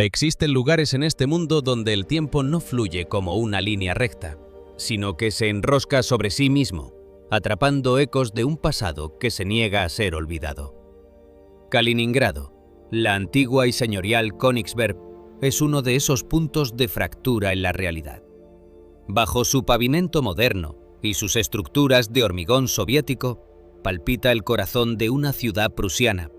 Existen lugares en este mundo donde el tiempo no fluye como una línea recta, sino que se enrosca sobre sí mismo, atrapando ecos de un pasado que se niega a ser olvidado. Kaliningrado, la antigua y señorial Königsberg, es uno de esos puntos de fractura en la realidad. Bajo su pavimento moderno y sus estructuras de hormigón soviético, palpita el corazón de una ciudad prusiana,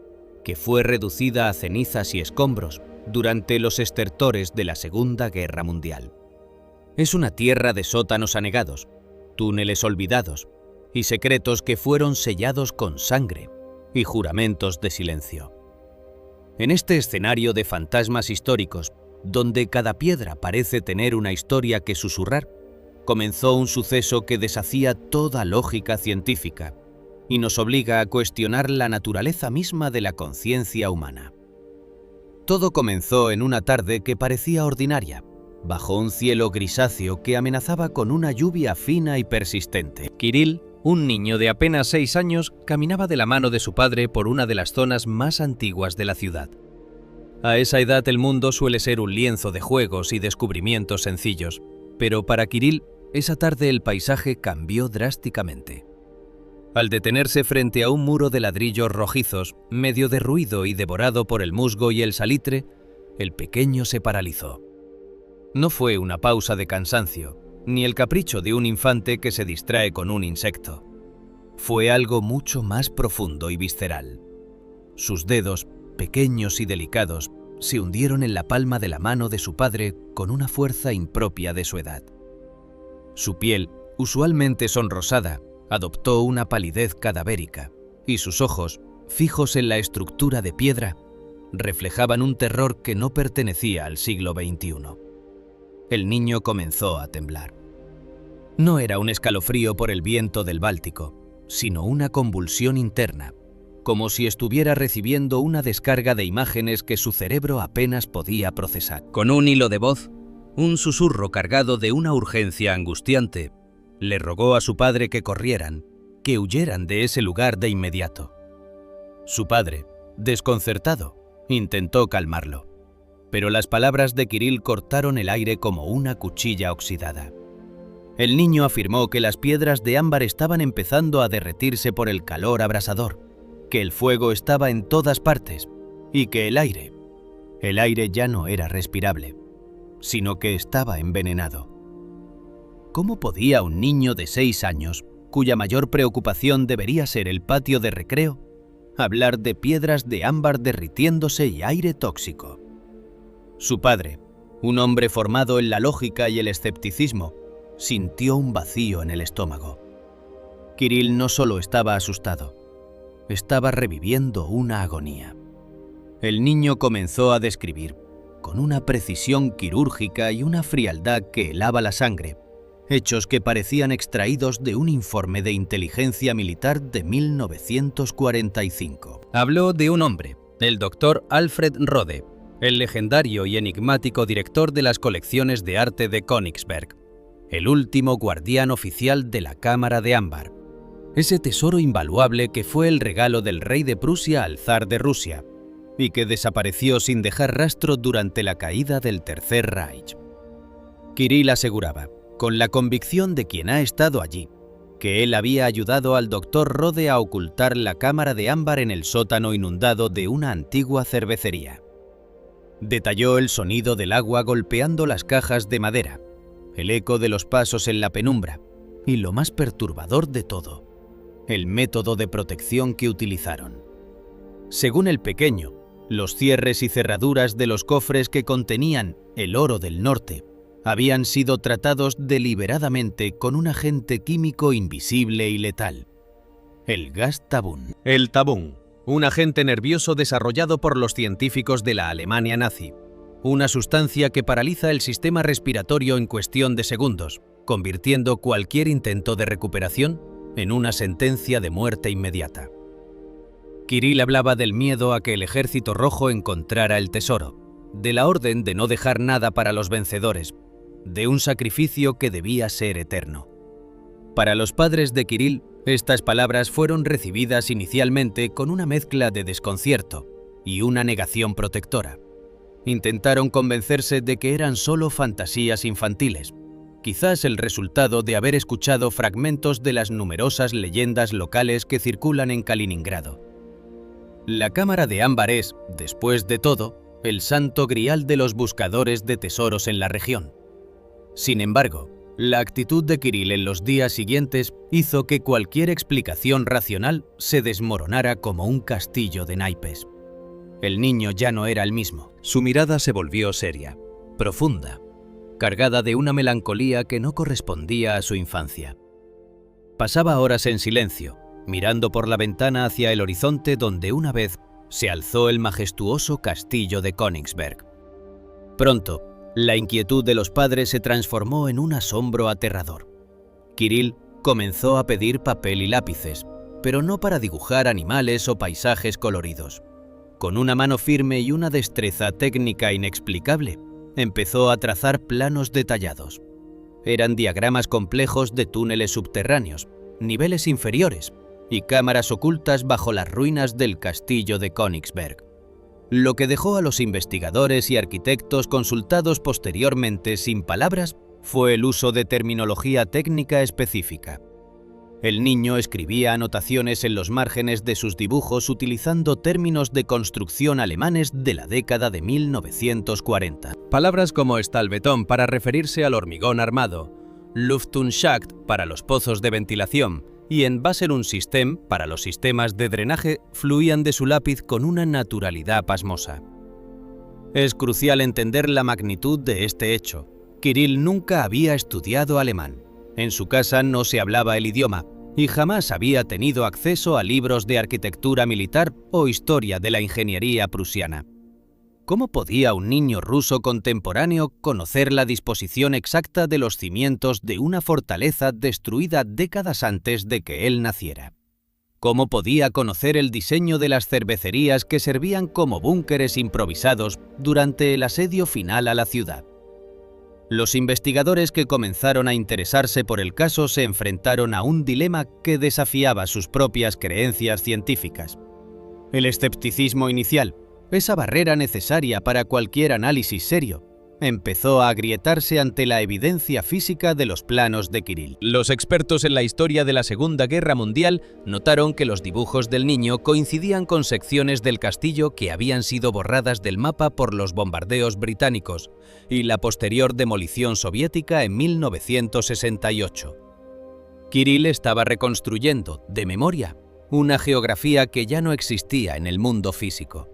que fue reducida a cenizas y escombros durante los estertores de la Segunda Guerra Mundial. Es una tierra de sótanos anegados, túneles olvidados y secretos que fueron sellados con sangre y juramentos de silencio. En este escenario de fantasmas históricos, donde cada piedra parece tener una historia que susurrar, comenzó un suceso que deshacía toda lógica científica y nos obliga a cuestionar la naturaleza misma de la conciencia humana. Todo comenzó en una tarde que parecía ordinaria, bajo un cielo grisáceo que amenazaba con una lluvia fina y persistente. Kirill, un niño de apenas 6 años, caminaba de la mano de su padre por una de las zonas más antiguas de la ciudad. A esa edad el mundo suele ser un lienzo de juegos y descubrimientos sencillos, pero para Kirill, esa tarde el paisaje cambió drásticamente. Al detenerse frente a un muro de ladrillos rojizos, medio derruido y devorado por el musgo y el salitre, el pequeño se paralizó. No fue una pausa de cansancio, ni el capricho de un infante que se distrae con un insecto. Fue algo mucho más profundo y visceral. Sus dedos, pequeños y delicados, se hundieron en la palma de la mano de su padre con una fuerza impropia de su edad. Su piel, usualmente sonrosada, adoptó una palidez cadavérica, y sus ojos, fijos en la estructura de piedra, reflejaban un terror que no pertenecía al siglo XXI. El niño comenzó a temblar. No era un escalofrío por el viento del Báltico, sino una convulsión interna, como si estuviera recibiendo una descarga de imágenes que su cerebro apenas podía procesar. Con un hilo de voz, un susurro cargado de una urgencia angustiante, le rogó a su padre que corrieran, que huyeran de ese lugar de inmediato. Su padre, desconcertado, intentó calmarlo, pero las palabras de Kirill cortaron el aire como una cuchilla oxidada. El niño afirmó que las piedras de ámbar estaban empezando a derretirse por el calor abrasador, que el fuego estaba en todas partes y que el aire ya no era respirable, sino que estaba envenenado. ¿Cómo podía un niño de 6 años, cuya mayor preocupación debería ser el patio de recreo, hablar de piedras de ámbar derritiéndose y aire tóxico? Su padre, un hombre formado en la lógica y el escepticismo, sintió un vacío en el estómago. Kirill no solo estaba asustado, estaba reviviendo una agonía. El niño comenzó a describir, con una precisión quirúrgica y una frialdad que helaba la sangre, hechos que parecían extraídos de un informe de inteligencia militar de 1945. Habló de un hombre, el doctor Alfred Rode, el legendario y enigmático director de las colecciones de arte de Königsberg, el último guardián oficial de la Cámara de Ámbar, ese tesoro invaluable que fue el regalo del rey de Prusia al zar de Rusia y que desapareció sin dejar rastro durante la caída del Tercer Reich. Kirill aseguraba, con la convicción de quien ha estado allí, que él había ayudado al doctor Rode a ocultar la cámara de ámbar en el sótano inundado de una antigua cervecería. Detalló el sonido del agua golpeando las cajas de madera, el eco de los pasos en la penumbra y, lo más perturbador de todo, el método de protección que utilizaron. Según el pequeño, los cierres y cerraduras de los cofres que contenían el oro del norte habían sido tratados deliberadamente con un agente químico invisible y letal, el gas tabún. El tabún, un agente nervioso desarrollado por los científicos de la Alemania nazi, una sustancia que paraliza el sistema respiratorio en cuestión de segundos, convirtiendo cualquier intento de recuperación en una sentencia de muerte inmediata. Kirill hablaba del miedo a que el Ejército Rojo encontrara el tesoro, de la orden de no dejar nada para los vencedores, de un sacrificio que debía ser eterno. Para los padres de Kirill, estas palabras fueron recibidas inicialmente con una mezcla de desconcierto y una negación protectora. Intentaron convencerse de que eran solo fantasías infantiles, quizás el resultado de haber escuchado fragmentos de las numerosas leyendas locales que circulan en Kaliningrado. La cámara de ámbar es, después de todo, el santo grial de los buscadores de tesoros en la región. Sin embargo, la actitud de Kirill en los días siguientes hizo que cualquier explicación racional se desmoronara como un castillo de naipes. El niño ya no era el mismo. Su mirada se volvió seria, profunda, cargada de una melancolía que no correspondía a su infancia. Pasaba horas en silencio, mirando por la ventana hacia el horizonte donde una vez se alzó el majestuoso castillo de Königsberg. Pronto, la inquietud de los padres se transformó en un asombro aterrador. Kirill comenzó a pedir papel y lápices, pero no para dibujar animales o paisajes coloridos. Con una mano firme y una destreza técnica inexplicable, empezó a trazar planos detallados. Eran diagramas complejos de túneles subterráneos, niveles inferiores y cámaras ocultas bajo las ruinas del castillo de Königsberg. Lo que dejó a los investigadores y arquitectos consultados posteriormente sin palabras fue el uso de terminología técnica específica. El niño escribía anotaciones en los márgenes de sus dibujos utilizando términos de construcción alemanes de la década de 1940. Palabras como Stahlbeton para referirse al hormigón armado, Luftschacht para los pozos de ventilación y Entwässerungssystem para los sistemas de drenaje fluían de su lápiz con una naturalidad pasmosa. Es crucial entender la magnitud de este hecho. Kirill nunca había estudiado alemán. En su casa no se hablaba el idioma y jamás había tenido acceso a libros de arquitectura militar o historia de la ingeniería prusiana. ¿Cómo podía un niño ruso contemporáneo conocer la disposición exacta de los cimientos de una fortaleza destruida décadas antes de que él naciera? ¿Cómo podía conocer el diseño de las cervecerías que servían como búnkeres improvisados durante el asedio final a la ciudad? Los investigadores que comenzaron a interesarse por el caso se enfrentaron a un dilema que desafiaba sus propias creencias científicas. El escepticismo inicial, esa barrera necesaria para cualquier análisis serio, empezó a agrietarse ante la evidencia física de los planos de Kirill. Los expertos en la historia de la Segunda Guerra Mundial notaron que los dibujos del niño coincidían con secciones del castillo que habían sido borradas del mapa por los bombardeos británicos y la posterior demolición soviética en 1968. Kirill estaba reconstruyendo, de memoria, una geografía que ya no existía en el mundo físico.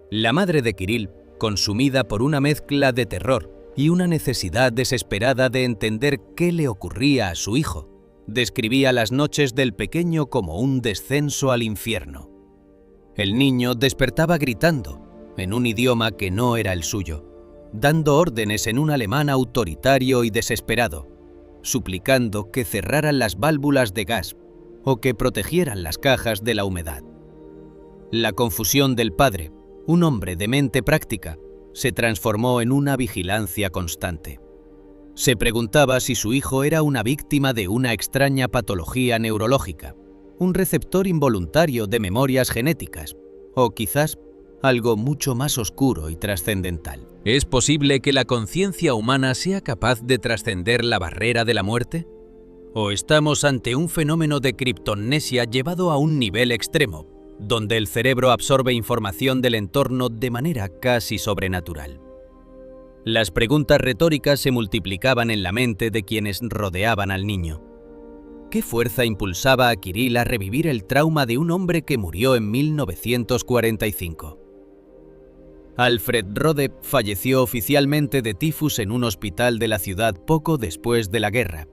La madre de Kirill, consumida por una mezcla de terror y una necesidad desesperada de entender qué le ocurría a su hijo, describía las noches del pequeño como un descenso al infierno. El niño despertaba gritando, en un idioma que no era el suyo, dando órdenes en un alemán autoritario y desesperado, suplicando que cerraran las válvulas de gas o que protegieran las cajas de la humedad. La confusión del padre, un hombre de mente práctica, se transformó en una vigilancia constante. Se preguntaba si su hijo era una víctima de una extraña patología neurológica, un receptor involuntario de memorias genéticas, o quizás algo mucho más oscuro y trascendental. ¿Es posible que la conciencia humana sea capaz de trascender la barrera de la muerte? ¿O estamos ante un fenómeno de criptomnesia llevado a un nivel extremo, donde el cerebro absorbe información del entorno de manera casi sobrenatural? Las preguntas retóricas se multiplicaban en la mente de quienes rodeaban al niño. ¿Qué fuerza impulsaba a Kirill a revivir el trauma de un hombre que murió en 1945? Alfred Rode falleció oficialmente de tifus en un hospital de la ciudad poco después de la guerra,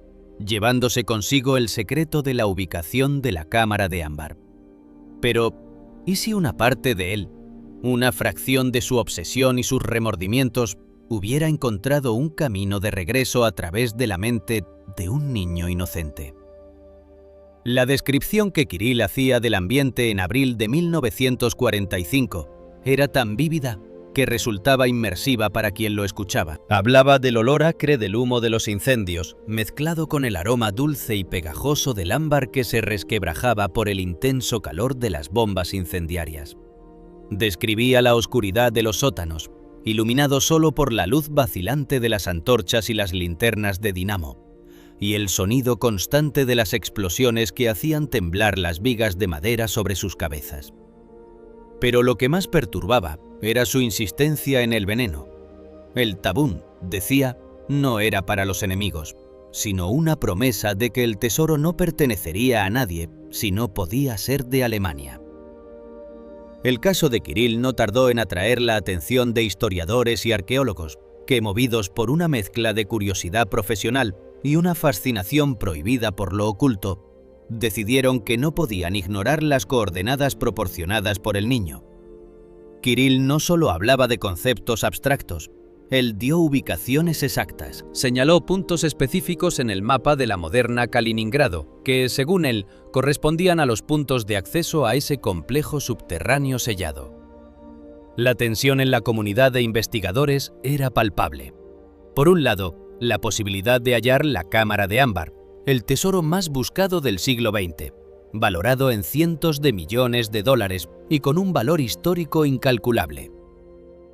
llevándose consigo el secreto de la ubicación de la cámara de ámbar. Pero, ¿y si una parte de él, una fracción de su obsesión y sus remordimientos, hubiera encontrado un camino de regreso a través de la mente de un niño inocente? La descripción que Kirill hacía del ambiente en abril de 1945 era tan vívida que resultaba inmersiva para quien lo escuchaba. Hablaba del olor acre del humo de los incendios, mezclado con el aroma dulce y pegajoso del ámbar que se resquebrajaba por el intenso calor de las bombas incendiarias. Describía la oscuridad de los sótanos, iluminado solo por la luz vacilante de las antorchas y las linternas de dinamo, y el sonido constante de las explosiones que hacían temblar las vigas de madera sobre sus cabezas. Pero lo que más perturbaba era su insistencia en el veneno. El tabún, decía, no era para los enemigos, sino una promesa de que el tesoro no pertenecería a nadie si no podía ser de Alemania. El caso de Kirill no tardó en atraer la atención de historiadores y arqueólogos, que, movidos por una mezcla de curiosidad profesional y una fascinación prohibida por lo oculto, decidieron que no podían ignorar las coordenadas proporcionadas por el niño. Kirill no solo hablaba de conceptos abstractos, él dio ubicaciones exactas. Señaló puntos específicos en el mapa de la moderna Kaliningrado, que, según él, correspondían a los puntos de acceso a ese complejo subterráneo sellado. La tensión en la comunidad de investigadores era palpable. Por un lado, la posibilidad de hallar la cámara de ámbar, el tesoro más buscado del siglo XX, valorado en cientos de millones de dólares y con un valor histórico incalculable.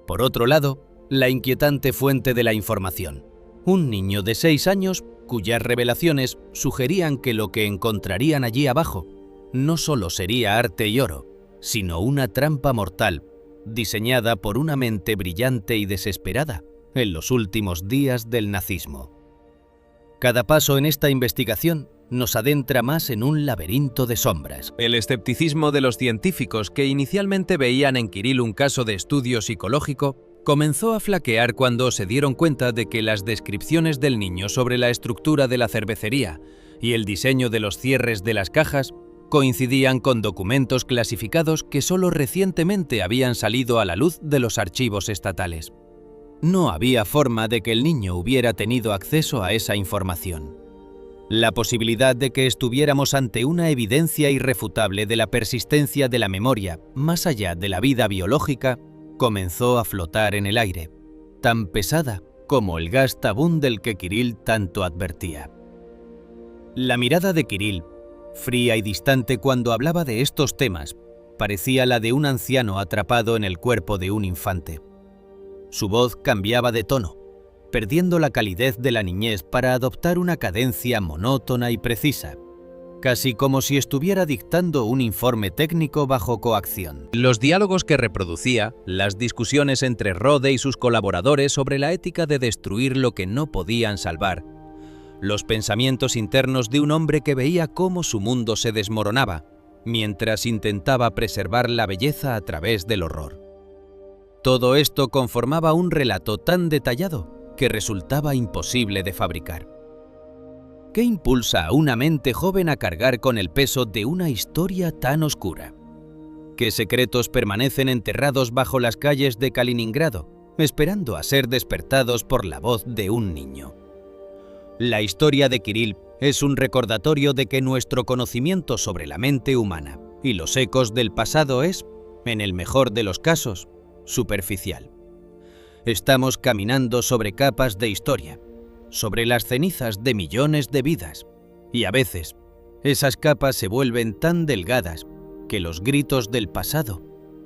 Por otro lado, la inquietante fuente de la información, un niño de 6 años cuyas revelaciones sugerían que lo que encontrarían allí abajo no solo sería arte y oro, sino una trampa mortal diseñada por una mente brillante y desesperada en los últimos días del nazismo. Cada paso en esta investigación nos adentra más en un laberinto de sombras. El escepticismo de los científicos, que inicialmente veían en Kirill un caso de estudio psicológico, comenzó a flaquear cuando se dieron cuenta de que las descripciones del niño sobre la estructura de la cervecería y el diseño de los cierres de las cajas coincidían con documentos clasificados que solo recientemente habían salido a la luz de los archivos estatales. No había forma de que el niño hubiera tenido acceso a esa información. La posibilidad de que estuviéramos ante una evidencia irrefutable de la persistencia de la memoria más allá de la vida biológica comenzó a flotar en el aire, tan pesada como el gas tabún del que Kirill tanto advertía. La mirada de Kirill, fría y distante cuando hablaba de estos temas, parecía la de un anciano atrapado en el cuerpo de un infante. Su voz cambiaba de tono, perdiendo la calidez de la niñez para adoptar una cadencia monótona y precisa, casi como si estuviera dictando un informe técnico bajo coacción. Los diálogos que reproducía, las discusiones entre Rode y sus colaboradores sobre la ética de destruir lo que no podían salvar, los pensamientos internos de un hombre que veía cómo su mundo se desmoronaba, mientras intentaba preservar la belleza a través del horror. Todo esto conformaba un relato tan detallado que resultaba imposible de fabricar. ¿Qué impulsa a una mente joven a cargar con el peso de una historia tan oscura? ¿Qué secretos permanecen enterrados bajo las calles de Kaliningrado, esperando a ser despertados por la voz de un niño? La historia de Kirill es un recordatorio de que nuestro conocimiento sobre la mente humana y los ecos del pasado es, en el mejor de los casos, superficial. Estamos caminando sobre capas de historia, sobre las cenizas de millones de vidas, y a veces esas capas se vuelven tan delgadas que los gritos del pasado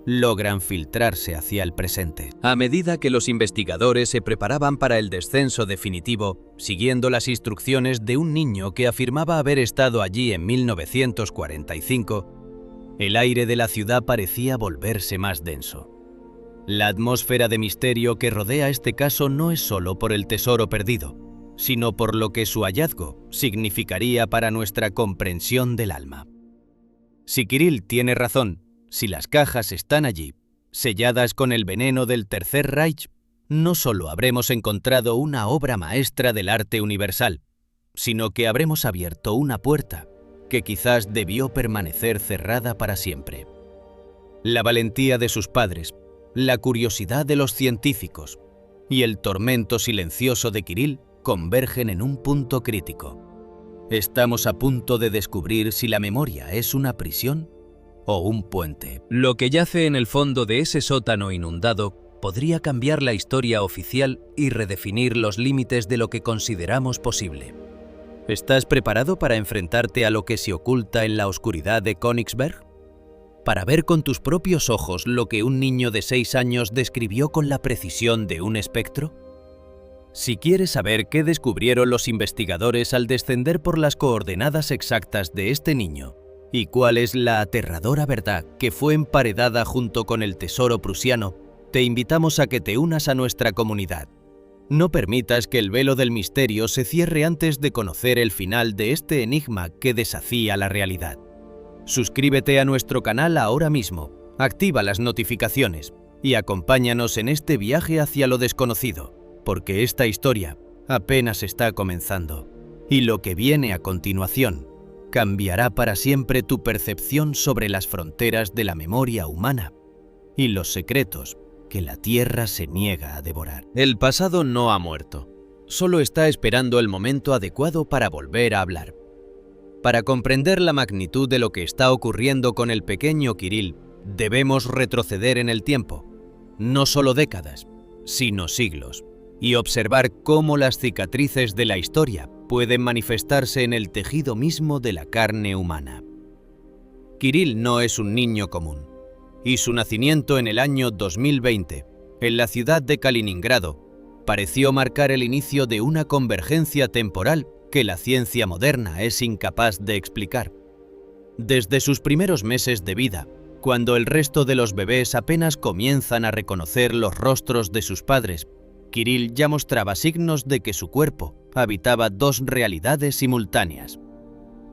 logran filtrarse hacia el presente. A medida que los investigadores se preparaban para el descenso definitivo, siguiendo las instrucciones de un niño que afirmaba haber estado allí en 1945, el aire de la ciudad parecía volverse más denso. La atmósfera de misterio que rodea este caso no es solo por el tesoro perdido, sino por lo que su hallazgo significaría para nuestra comprensión del alma. Si Kirill tiene razón, si las cajas están allí, selladas con el veneno del Tercer Reich, no solo habremos encontrado una obra maestra del arte universal, sino que habremos abierto una puerta que quizás debió permanecer cerrada para siempre. La valentía de sus padres, la curiosidad de los científicos y el tormento silencioso de Kirill convergen en un punto crítico. Estamos a punto de descubrir si la memoria es una prisión o un puente. Lo que yace en el fondo de ese sótano inundado podría cambiar la historia oficial y redefinir los límites de lo que consideramos posible. ¿Estás preparado para enfrentarte a lo que se oculta en la oscuridad de Königsberg? para ver con tus propios ojos lo que un niño de 6 años describió con la precisión de un espectro? Si quieres saber qué descubrieron los investigadores al descender por las coordenadas exactas de este niño y cuál es la aterradora verdad que fue emparedada junto con el tesoro prusiano, te invitamos a que te unas a nuestra comunidad. No permitas que el velo del misterio se cierre antes de conocer el final de este enigma que desafía la realidad. Suscríbete a nuestro canal ahora mismo, activa las notificaciones y acompáñanos en este viaje hacia lo desconocido, porque esta historia apenas está comenzando y lo que viene a continuación cambiará para siempre tu percepción sobre las fronteras de la memoria humana y los secretos que la Tierra se niega a devorar. El pasado no ha muerto, solo está esperando el momento adecuado para volver a hablar. Para comprender la magnitud de lo que está ocurriendo con el pequeño Kirill, debemos retroceder en el tiempo, no solo décadas, sino siglos, y observar cómo las cicatrices de la historia pueden manifestarse en el tejido mismo de la carne humana. Kirill no es un niño común, y su nacimiento en el año 2020, en la ciudad de Kaliningrado, pareció marcar el inicio de una convergencia temporal que la ciencia moderna es incapaz de explicar. Desde sus primeros meses de vida, cuando el resto de los bebés apenas comienzan a reconocer los rostros de sus padres, Kirill ya mostraba signos de que su cuerpo habitaba dos realidades simultáneas.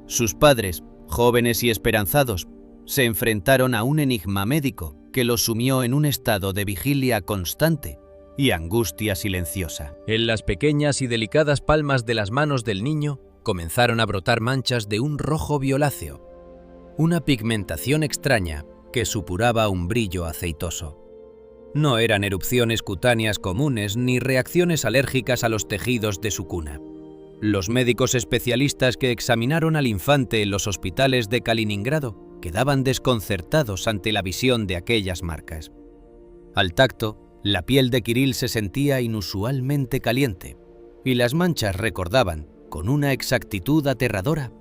Sus padres, jóvenes y esperanzados, se enfrentaron a un enigma médico que los sumió en un estado de vigilia constante y angustia silenciosa. En las pequeñas y delicadas palmas de las manos del niño comenzaron a brotar manchas de un rojo violáceo, una pigmentación extraña que supuraba un brillo aceitoso. No eran erupciones cutáneas comunes ni reacciones alérgicas a los tejidos de su cuna. Los médicos especialistas que examinaron al infante en los hospitales de Kaliningrado quedaban desconcertados ante la visión de aquellas marcas. Al tacto, la piel de Kirill se sentía inusualmente caliente, y las manchas recordaban, con una exactitud aterradora,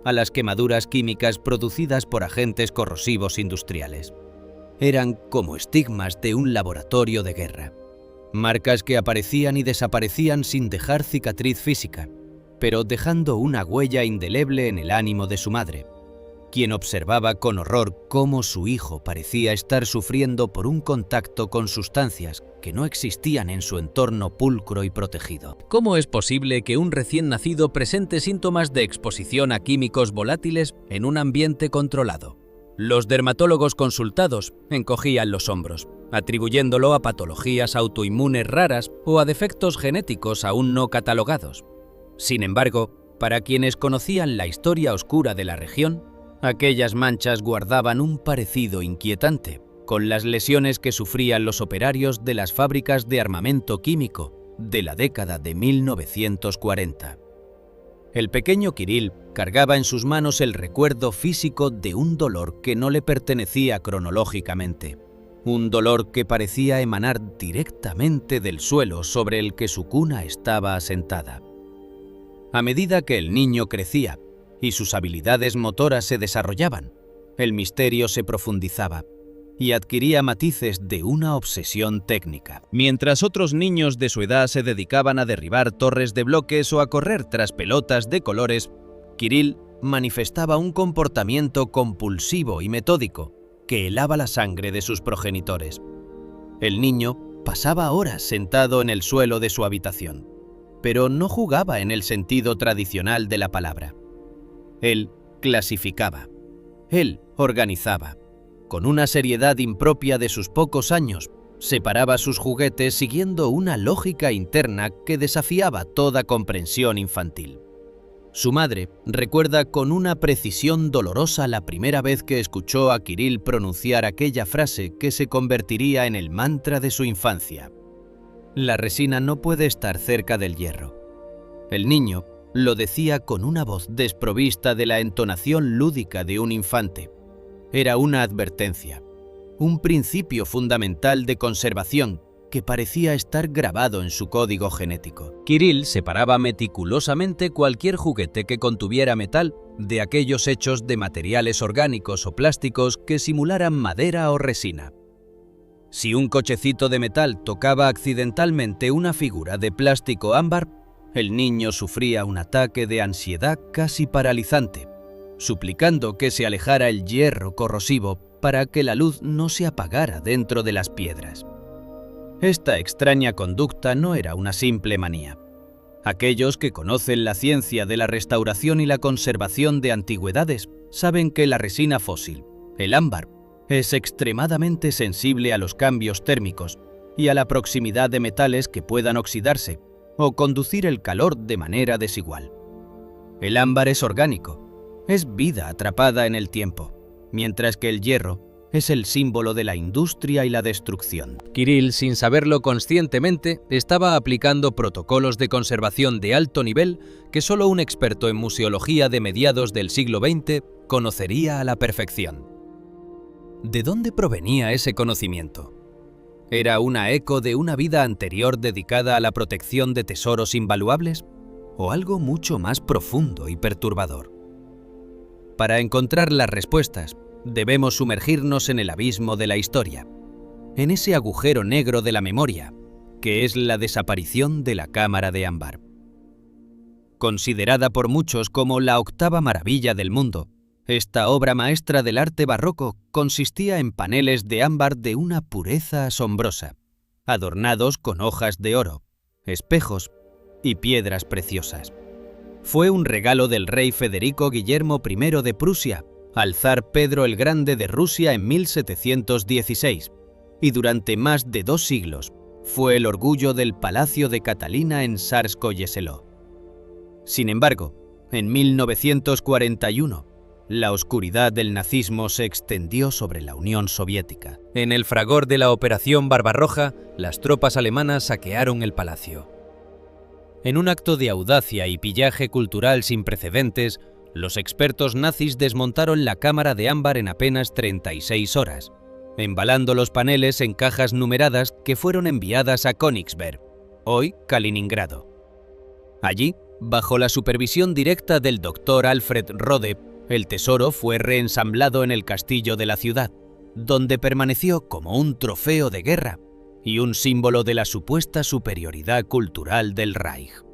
a las quemaduras químicas producidas por agentes corrosivos industriales. Eran como estigmas de un laboratorio de guerra, marcas que aparecían y desaparecían sin dejar cicatriz física, pero dejando una huella indeleble en el ánimo de su madre, quien observaba con horror cómo su hijo parecía estar sufriendo por un contacto con sustancias que no existían en su entorno pulcro y protegido. ¿Cómo es posible que un recién nacido presente síntomas de exposición a químicos volátiles en un ambiente controlado? Los dermatólogos consultados encogían los hombros, atribuyéndolo a patologías autoinmunes raras o a defectos genéticos aún no catalogados. Sin embargo, para quienes conocían la historia oscura de la región, aquellas manchas guardaban un parecido inquietante con las lesiones que sufrían los operarios de las fábricas de armamento químico de la década de 1940. El pequeño Kirill cargaba en sus manos el recuerdo físico de un dolor que no le pertenecía cronológicamente, un dolor que parecía emanar directamente del suelo sobre el que su cuna estaba asentada. A medida que el niño crecía y sus habilidades motoras se desarrollaban, el misterio se profundizaba y adquiría matices de una obsesión técnica. Mientras otros niños de su edad se dedicaban a derribar torres de bloques o a correr tras pelotas de colores, Kirill manifestaba un comportamiento compulsivo y metódico que helaba la sangre de sus progenitores. El niño pasaba horas sentado en el suelo de su habitación, pero no jugaba en el sentido tradicional de la palabra. Él clasificaba, él organizaba. Con una seriedad impropia de sus pocos años, separaba sus juguetes siguiendo una lógica interna que desafiaba toda comprensión infantil. Su madre recuerda con una precisión dolorosa la primera vez que escuchó a Kirill pronunciar aquella frase que se convertiría en el mantra de su infancia. La resina no puede estar cerca del hierro. El niño lo decía con una voz desprovista de la entonación lúdica de un infante. Era una advertencia, un principio fundamental de conservación que parecía estar grabado en su código genético. Kirill separaba meticulosamente cualquier juguete que contuviera metal de aquellos hechos de materiales orgánicos o plásticos que simularan madera o resina. Si un cochecito de metal tocaba accidentalmente una figura de plástico ámbar, el niño sufría un ataque de ansiedad casi paralizante, suplicando que se alejara el hierro corrosivo para que la luz no se apagara dentro de las piedras. Esta extraña conducta no era una simple manía. Aquellos que conocen la ciencia de la restauración y la conservación de antigüedades saben que la resina fósil, el ámbar, es extremadamente sensible a los cambios térmicos y a la proximidad de metales que puedan oxidarse o conducir el calor de manera desigual. El ámbar es orgánico, es vida atrapada en el tiempo, mientras que el hierro es el símbolo de la industria y la destrucción. Kirill, sin saberlo conscientemente, estaba aplicando protocolos de conservación de alto nivel que solo un experto en museología de mediados del siglo XX conocería a la perfección. ¿De dónde provenía ese conocimiento? ¿Era una eco de una vida anterior dedicada a la protección de tesoros invaluables? ¿O algo mucho más profundo y perturbador? Para encontrar las respuestas, debemos sumergirnos en el abismo de la historia, en ese agujero negro de la memoria, que es la desaparición de la cámara de ámbar. Considerada por muchos como la octava maravilla del mundo, esta obra maestra del arte barroco consistía en paneles de ámbar de una pureza asombrosa, adornados con hojas de oro, espejos y piedras preciosas. Fue un regalo del rey Federico Guillermo I de Prusia al zar Pedro el Grande de Rusia en 1716, y durante más de 2 siglos fue el orgullo del Palacio de Catalina en Tsarskoye-Seló. Sin embargo, en 1941, la oscuridad del nazismo se extendió sobre la Unión Soviética. En el fragor de la Operación Barbarroja, las tropas alemanas saquearon el palacio. En un acto de audacia y pillaje cultural sin precedentes, los expertos nazis desmontaron la cámara de ámbar en apenas 36 horas, embalando los paneles en cajas numeradas que fueron enviadas a Königsberg, hoy Kaliningrado. Allí, bajo la supervisión directa del doctor Alfred Rode, el tesoro fue reensamblado en el castillo de la ciudad, donde permaneció como un trofeo de guerra y un símbolo de la supuesta superioridad cultural del Reich.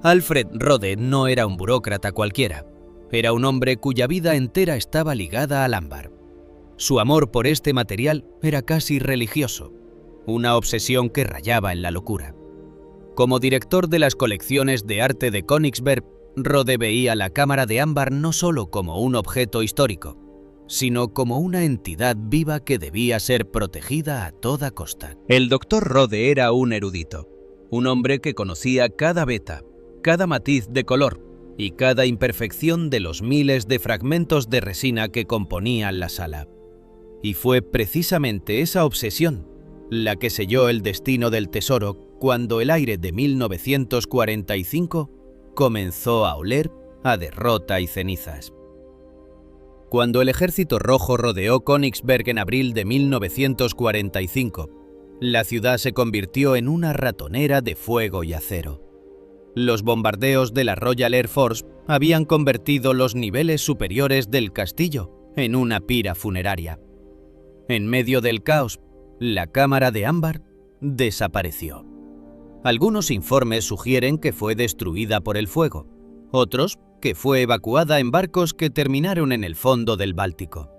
Alfred Rode no era un burócrata cualquiera, era un hombre cuya vida entera estaba ligada al ámbar. Su amor por este material era casi religioso, una obsesión que rayaba en la locura. Como director de las colecciones de arte de Königsberg, Rode veía la cámara de ámbar no solo como un objeto histórico, sino como una entidad viva que debía ser protegida a toda costa. El doctor Rode era un erudito, un hombre que conocía cada veta, cada matiz de color y cada imperfección de los miles de fragmentos de resina que componían la sala. Y fue precisamente esa obsesión la que selló el destino del tesoro cuando el aire de 1945 comenzó a oler a derrota y cenizas. Cuando el Ejército Rojo rodeó Königsberg en abril de 1945, la ciudad se convirtió en una ratonera de fuego y acero. Los bombardeos de la Royal Air Force habían convertido los niveles superiores del castillo en una pira funeraria. En medio del caos, la cámara de ámbar desapareció. Algunos informes sugieren que fue destruida por el fuego, otros que fue evacuada en barcos que terminaron en el fondo del Báltico.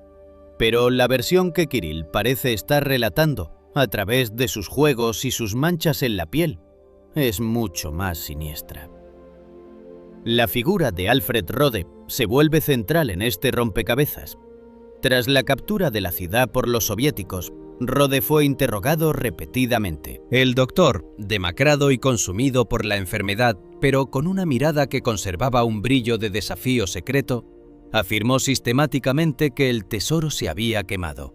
Pero la versión que Kirill parece estar relatando, a través de sus juegos y sus manchas en la piel, es mucho más siniestra. La figura de Alfred Rode se vuelve central en este rompecabezas. Tras la captura de la ciudad por los soviéticos, Rode fue interrogado repetidamente. El doctor, demacrado y consumido por la enfermedad, pero con una mirada que conservaba un brillo de desafío secreto, afirmó sistemáticamente que el tesoro se había quemado.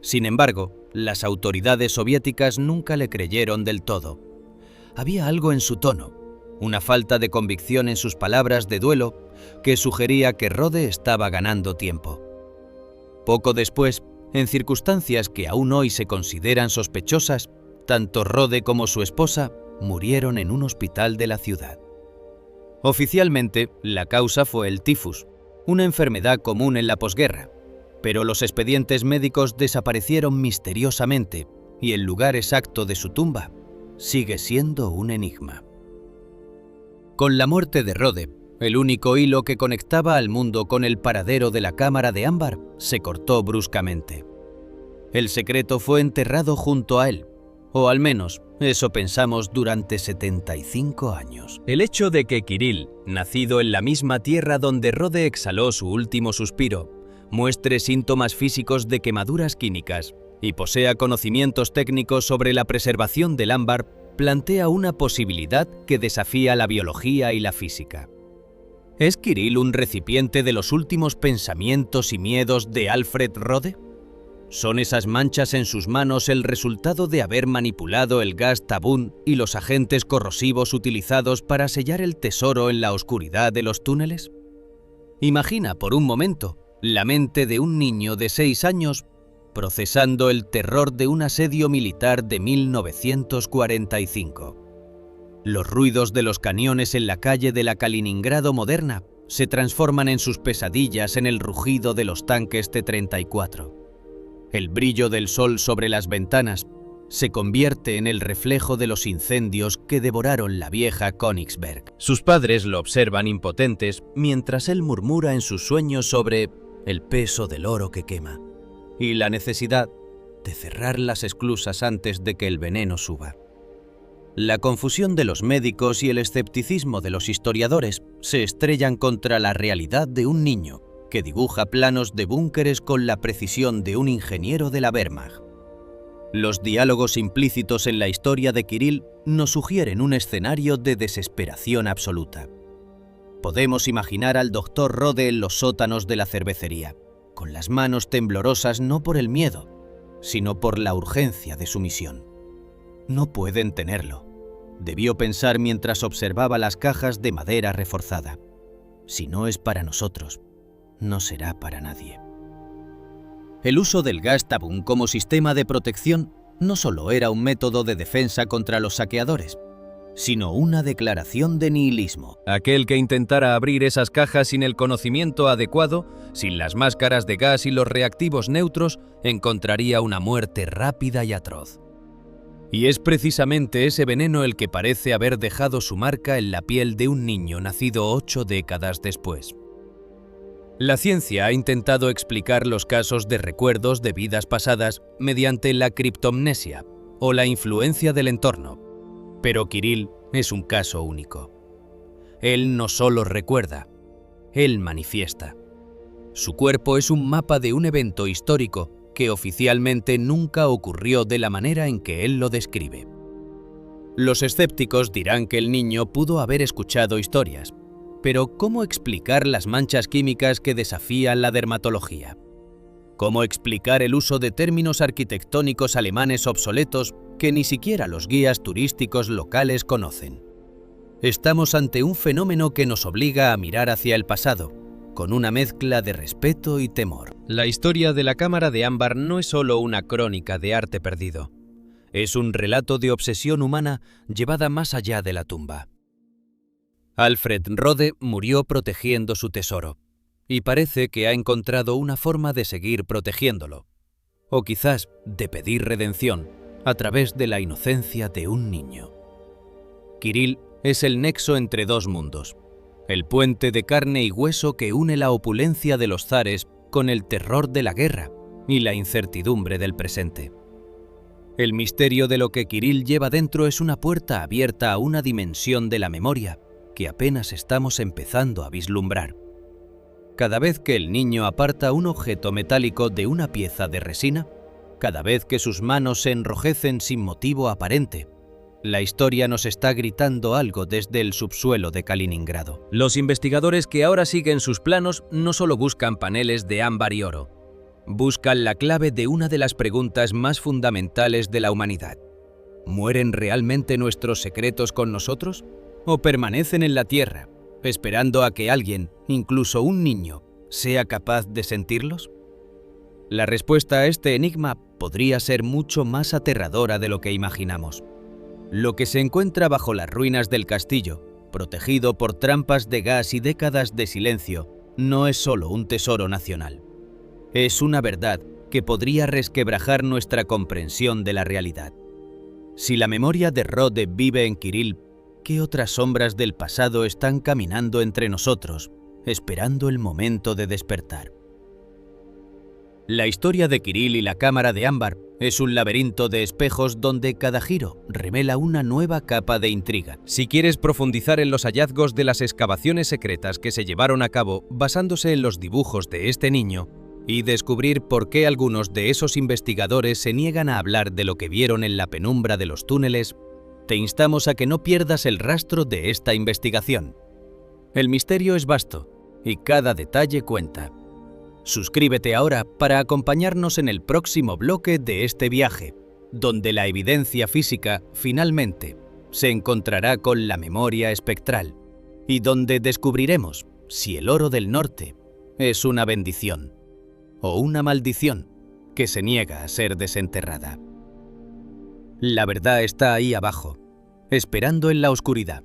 Sin embargo, las autoridades soviéticas nunca le creyeron del todo. Había algo en su tono, una falta de convicción en sus palabras de duelo que sugería que Rode estaba ganando tiempo. Poco después, En circunstancias que aún hoy se consideran sospechosas, tanto Rode como su esposa murieron en un hospital de la ciudad. Oficialmente, la causa fue el tifus, una enfermedad común en la posguerra, pero los expedientes médicos desaparecieron misteriosamente y el lugar exacto de su tumba sigue siendo un enigma. Con la muerte de Rode, el único hilo que conectaba al mundo con el paradero de la cámara de ámbar se cortó bruscamente. El secreto fue enterrado junto a él, o al menos eso pensamos durante 75 años. El hecho de que Kirill, nacido en la misma tierra donde Rode exhaló su último suspiro, muestre síntomas físicos de quemaduras químicas y posea conocimientos técnicos sobre la preservación del ámbar plantea una posibilidad que desafía la biología y la física. ¿Es Kirill un recipiente de los últimos pensamientos y miedos de Alfred Rode? ¿Son esas manchas en sus manos el resultado de haber manipulado el gas tabún y los agentes corrosivos utilizados para sellar el tesoro en la oscuridad de los túneles? Imagina por un momento la mente de un niño de 6 años procesando el terror de un asedio militar de 1945. Los ruidos de los cañones en la calle de la Kaliningrado moderna se transforman en sus pesadillas en el rugido de los tanques T-34. El brillo del sol sobre las ventanas se convierte en el reflejo de los incendios que devoraron la vieja Königsberg. Sus padres lo observan impotentes mientras él murmura en sus sueños sobre el peso del oro que quema y la necesidad de cerrar las esclusas antes de que el veneno suba. La confusión de los médicos y el escepticismo de los historiadores se estrellan contra la realidad de un niño que dibuja planos de búnkeres con la precisión de un ingeniero de la Wehrmacht. Los diálogos implícitos en la historia de Kirill nos sugieren un escenario de desesperación absoluta. Podemos imaginar al doctor Rode en los sótanos de la cervecería, con las manos temblorosas no por el miedo, sino por la urgencia de su misión. No pueden tenerlo, debió pensar mientras observaba las cajas de madera reforzada. Si no es para nosotros, no será para nadie. El uso del gas tabún como sistema de protección no solo era un método de defensa contra los saqueadores, sino una declaración de nihilismo. Aquel que intentara abrir esas cajas sin el conocimiento adecuado, sin las máscaras de gas y los reactivos neutros, encontraría una muerte rápida y atroz. Y es precisamente ese veneno el que parece haber dejado su marca en la piel de un niño nacido 8 décadas después. La ciencia ha intentado explicar los casos de recuerdos de vidas pasadas mediante la criptomnesia o la influencia del entorno, pero Kirill es un caso único. Él no solo recuerda, él manifiesta. Su cuerpo es un mapa de un evento histórico que oficialmente nunca ocurrió de la manera en que él lo describe. Los escépticos dirán que el niño pudo haber escuchado historias, pero ¿cómo explicar las manchas químicas que desafían la dermatología? ¿Cómo explicar el uso de términos arquitectónicos alemanes obsoletos que ni siquiera los guías turísticos locales conocen? Estamos ante un fenómeno que nos obliga a mirar hacia el pasado, con una mezcla de respeto y temor. La historia de la cámara de ámbar no es solo una crónica de arte perdido. Es un relato de obsesión humana llevada más allá de la tumba. Alfred Rode murió protegiendo su tesoro, y parece que ha encontrado una forma de seguir protegiéndolo, o quizás de pedir redención a través de la inocencia de un niño. Kirill es el nexo entre dos mundos, el puente de carne y hueso que une la opulencia de los zares con el terror de la guerra y la incertidumbre del presente. El misterio de lo que Kirill lleva dentro es una puerta abierta a una dimensión de la memoria que apenas estamos empezando a vislumbrar. Cada vez que el niño aparta un objeto metálico de una pieza de resina, cada vez que sus manos se enrojecen sin motivo aparente, la historia nos está gritando algo desde el subsuelo de Kaliningrado. Los investigadores que ahora siguen sus planos no solo buscan paneles de ámbar y oro, buscan la clave de una de las preguntas más fundamentales de la humanidad. ¿Mueren realmente nuestros secretos con nosotros? ¿O permanecen en la tierra, esperando a que alguien, incluso un niño, sea capaz de sentirlos? La respuesta a este enigma podría ser mucho más aterradora de lo que imaginamos. Lo que se encuentra bajo las ruinas del castillo, protegido por trampas de gas y décadas de silencio, no es solo un tesoro nacional. Es una verdad que podría resquebrajar nuestra comprensión de la realidad. Si la memoria de Rode vive en Kirill, ¿qué otras sombras del pasado están caminando entre nosotros, esperando el momento de despertar? La historia de Kirill y la cámara de ámbar es un laberinto de espejos donde cada giro revela una nueva capa de intriga. Si quieres profundizar en los hallazgos de las excavaciones secretas que se llevaron a cabo basándose en los dibujos de este niño, y descubrir por qué algunos de esos investigadores se niegan a hablar de lo que vieron en la penumbra de los túneles, te instamos a que no pierdas el rastro de esta investigación. El misterio es vasto y cada detalle cuenta. Suscríbete ahora para acompañarnos en el próximo bloque de este viaje, donde la evidencia física finalmente se encontrará con la memoria espectral y donde descubriremos si el oro del norte es una bendición o una maldición que se niega a ser desenterrada. La verdad está ahí abajo, esperando en la oscuridad,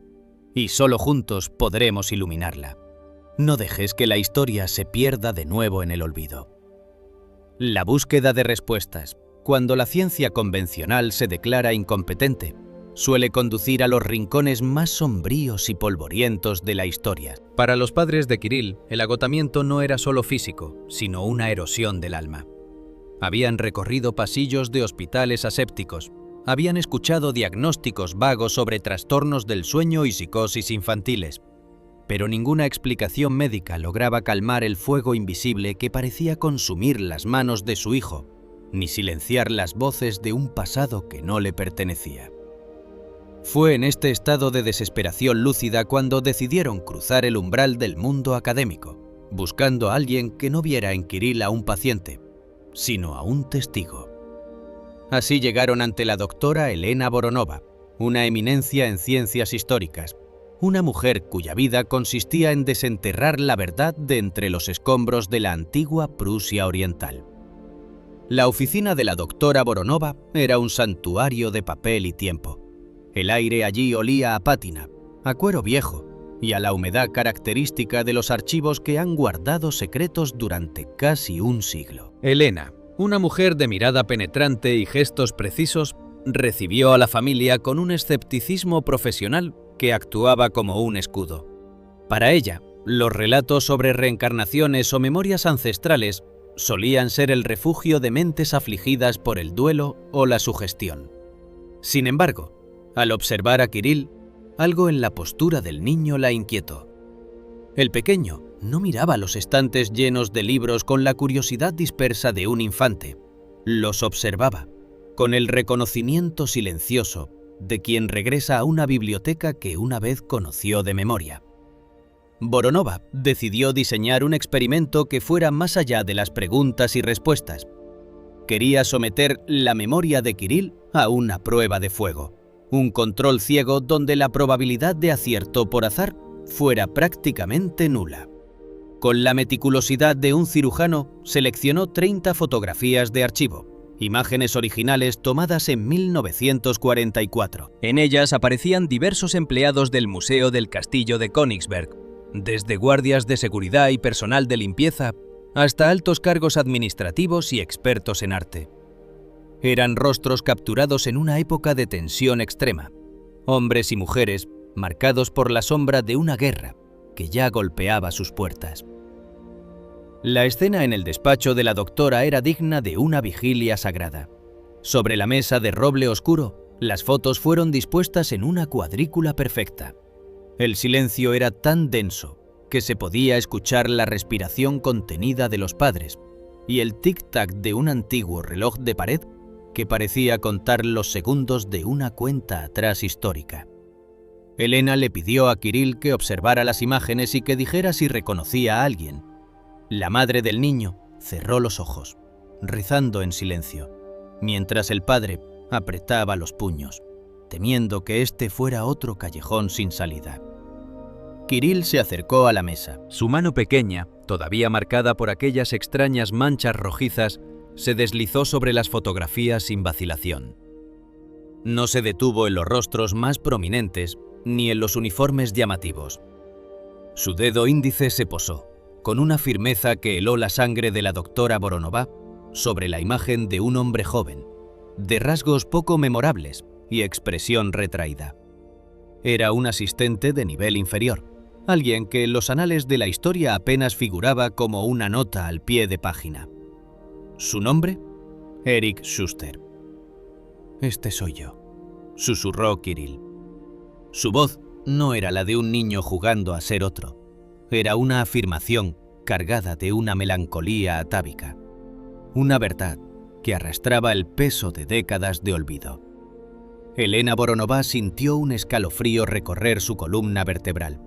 y solo juntos podremos iluminarla. No dejes que la historia se pierda de nuevo en el olvido. La búsqueda de respuestas, cuando la ciencia convencional se declara incompetente, suele conducir a los rincones más sombríos y polvorientos de la historia. Para los padres de Kirill, el agotamiento no era solo físico, sino una erosión del alma. Habían recorrido pasillos de hospitales asépticos, habían escuchado diagnósticos vagos sobre trastornos del sueño y psicosis infantiles, pero ninguna explicación médica lograba calmar el fuego invisible que parecía consumir las manos de su hijo, ni silenciar las voces de un pasado que no le pertenecía. Fue en este estado de desesperación lúcida cuando decidieron cruzar el umbral del mundo académico, buscando a alguien que no viera en Kirill a un paciente, sino a un testigo. Así llegaron ante la doctora Elena Voronova, una eminencia en ciencias históricas, una mujer cuya vida consistía en desenterrar la verdad de entre los escombros de la antigua Prusia Oriental. La oficina de la doctora Voronova era un santuario de papel y tiempo. El aire allí olía a pátina, a cuero viejo y a la humedad característica de los archivos que han guardado secretos durante casi un siglo. Elena, una mujer de mirada penetrante y gestos precisos, recibió a la familia con un escepticismo profesional que actuaba como un escudo. Para ella, los relatos sobre reencarnaciones o memorias ancestrales solían ser el refugio de mentes afligidas por el duelo o la sugestión. Sin embargo, al observar a Kirill, algo en la postura del niño la inquietó. El pequeño no miraba los estantes llenos de libros con la curiosidad dispersa de un infante. Los observaba, con el reconocimiento silencioso de quien regresa a una biblioteca que una vez conoció de memoria. Voronova decidió diseñar un experimento que fuera más allá de las preguntas y respuestas. Quería someter la memoria de Kirill a una prueba de fuego, un control ciego donde la probabilidad de acierto por azar fuera prácticamente nula. Con la meticulosidad de un cirujano, seleccionó 30 fotografías de archivo, imágenes originales tomadas en 1944. En ellas aparecían diversos empleados del Museo del Castillo de Königsberg, desde guardias de seguridad y personal de limpieza hasta altos cargos administrativos y expertos en arte. Eran rostros capturados en una época de tensión extrema, hombres y mujeres marcados por la sombra de una guerra que ya golpeaba sus puertas. La escena en el despacho de la doctora era digna de una vigilia sagrada. Sobre la mesa de roble oscuro, las fotos fueron dispuestas en una cuadrícula perfecta. El silencio era tan denso que se podía escuchar la respiración contenida de los padres y el tic-tac de un antiguo reloj de pared que parecía contar los segundos de una cuenta atrás histórica. Elena le pidió a Kirill que observara las imágenes y que dijera si reconocía a alguien. La madre del niño cerró los ojos, rezando en silencio, mientras el padre apretaba los puños, temiendo que este fuera otro callejón sin salida. Kirill se acercó a la mesa. Su mano pequeña, todavía marcada por aquellas extrañas manchas rojizas, Se deslizó sobre las fotografías sin vacilación. No se detuvo en los rostros más prominentes ni en los uniformes llamativos. Su dedo índice se posó, con una firmeza que heló la sangre de la doctora Voronová, sobre la imagen de un hombre joven, de rasgos poco memorables y expresión retraída. Era un asistente de nivel inferior, alguien que en los anales de la historia apenas figuraba como una nota al pie de página. ¿Su nombre? Eric Schuster. «Este soy yo», susurró Kirill. Su voz no era la de un niño jugando a ser otro. Era una afirmación cargada de una melancolía atávica. Una verdad que arrastraba el peso de décadas de olvido. Elena Voronová sintió un escalofrío recorrer su columna vertebral.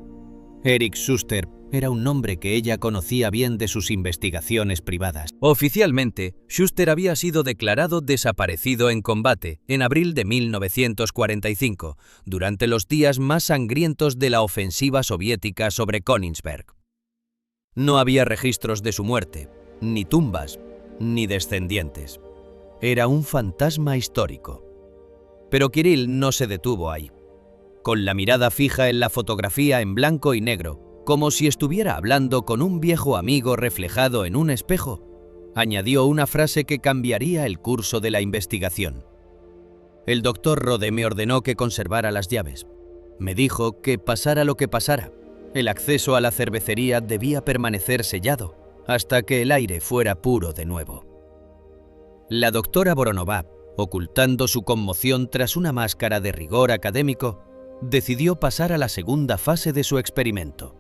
Eric Schuster era un nombre que ella conocía bien de sus investigaciones privadas. Oficialmente, Schuster había sido declarado desaparecido en combate en abril de 1945, durante los días más sangrientos de la ofensiva soviética sobre Königsberg. No había registros de su muerte, ni tumbas, ni descendientes. Era un fantasma histórico. Pero Kirill no se detuvo ahí. Con la mirada fija en la fotografía en blanco y negro, como si estuviera hablando con un viejo amigo reflejado en un espejo, añadió una frase que cambiaría el curso de la investigación. El doctor Rode me ordenó que conservara las llaves. Me dijo que pasara lo que pasara, el acceso a la cervecería debía permanecer sellado hasta que el aire fuera puro de nuevo. La doctora Voronová, ocultando su conmoción tras una máscara de rigor académico, decidió pasar a la segunda fase de su experimento.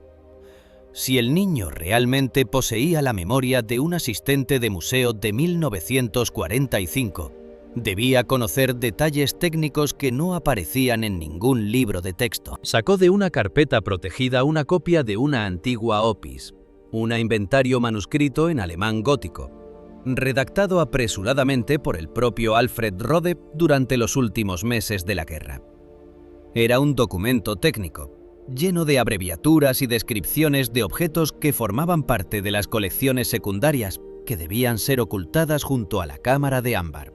Si el niño realmente poseía la memoria de un asistente de museo de 1945, debía conocer detalles técnicos que no aparecían en ningún libro de texto. Sacó de una carpeta protegida una copia de una antigua Opis, un inventario manuscrito en alemán gótico, redactado apresuradamente por el propio Alfred Rode durante los últimos meses de la guerra. Era un documento técnico, lleno de abreviaturas y descripciones de objetos que formaban parte de las colecciones secundarias que debían ser ocultadas junto a la cámara de ámbar.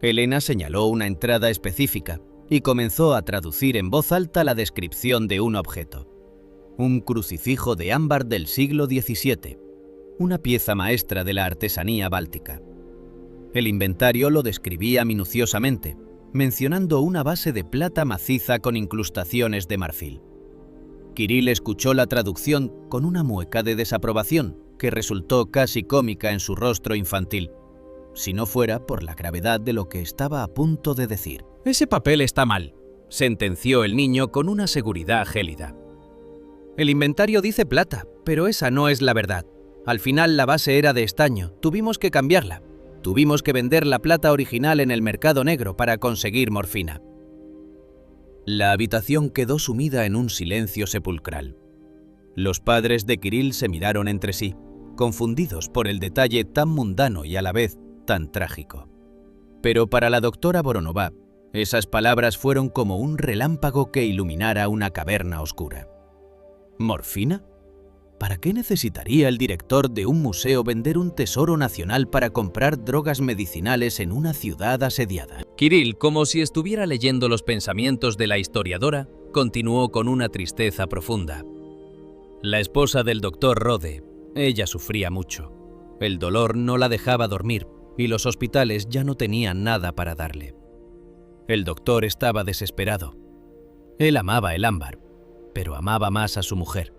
Elena señaló una entrada específica y comenzó a traducir en voz alta la descripción de un objeto. Un crucifijo de ámbar del siglo XVII, una pieza maestra de la artesanía báltica. El inventario lo describía minuciosamente, mencionando una base de plata maciza con incrustaciones de marfil. Kirill escuchó la traducción con una mueca de desaprobación que resultó casi cómica en su rostro infantil, si no fuera por la gravedad de lo que estaba a punto de decir. «Ese papel está mal», sentenció el niño con una seguridad gélida. «El inventario dice plata, pero esa no es la verdad. Al final la base era de estaño, tuvimos que cambiarla. Tuvimos que vender la plata original en el mercado negro para conseguir morfina». La habitación quedó sumida en un silencio sepulcral. Los padres de Kirill se miraron entre sí, confundidos por el detalle tan mundano y a la vez tan trágico. Pero para la doctora Voronová, esas palabras fueron como un relámpago que iluminara una caverna oscura. ¿Morfina? ¿Para qué necesitaría el director de un museo vender un tesoro nacional para comprar drogas medicinales en una ciudad asediada? Kirill, como si estuviera leyendo los pensamientos de la historiadora, continuó con una tristeza profunda. La esposa del doctor Rode, ella sufría mucho. El dolor no la dejaba dormir y los hospitales ya no tenían nada para darle. El doctor estaba desesperado. Él amaba el ámbar, pero amaba más a su mujer.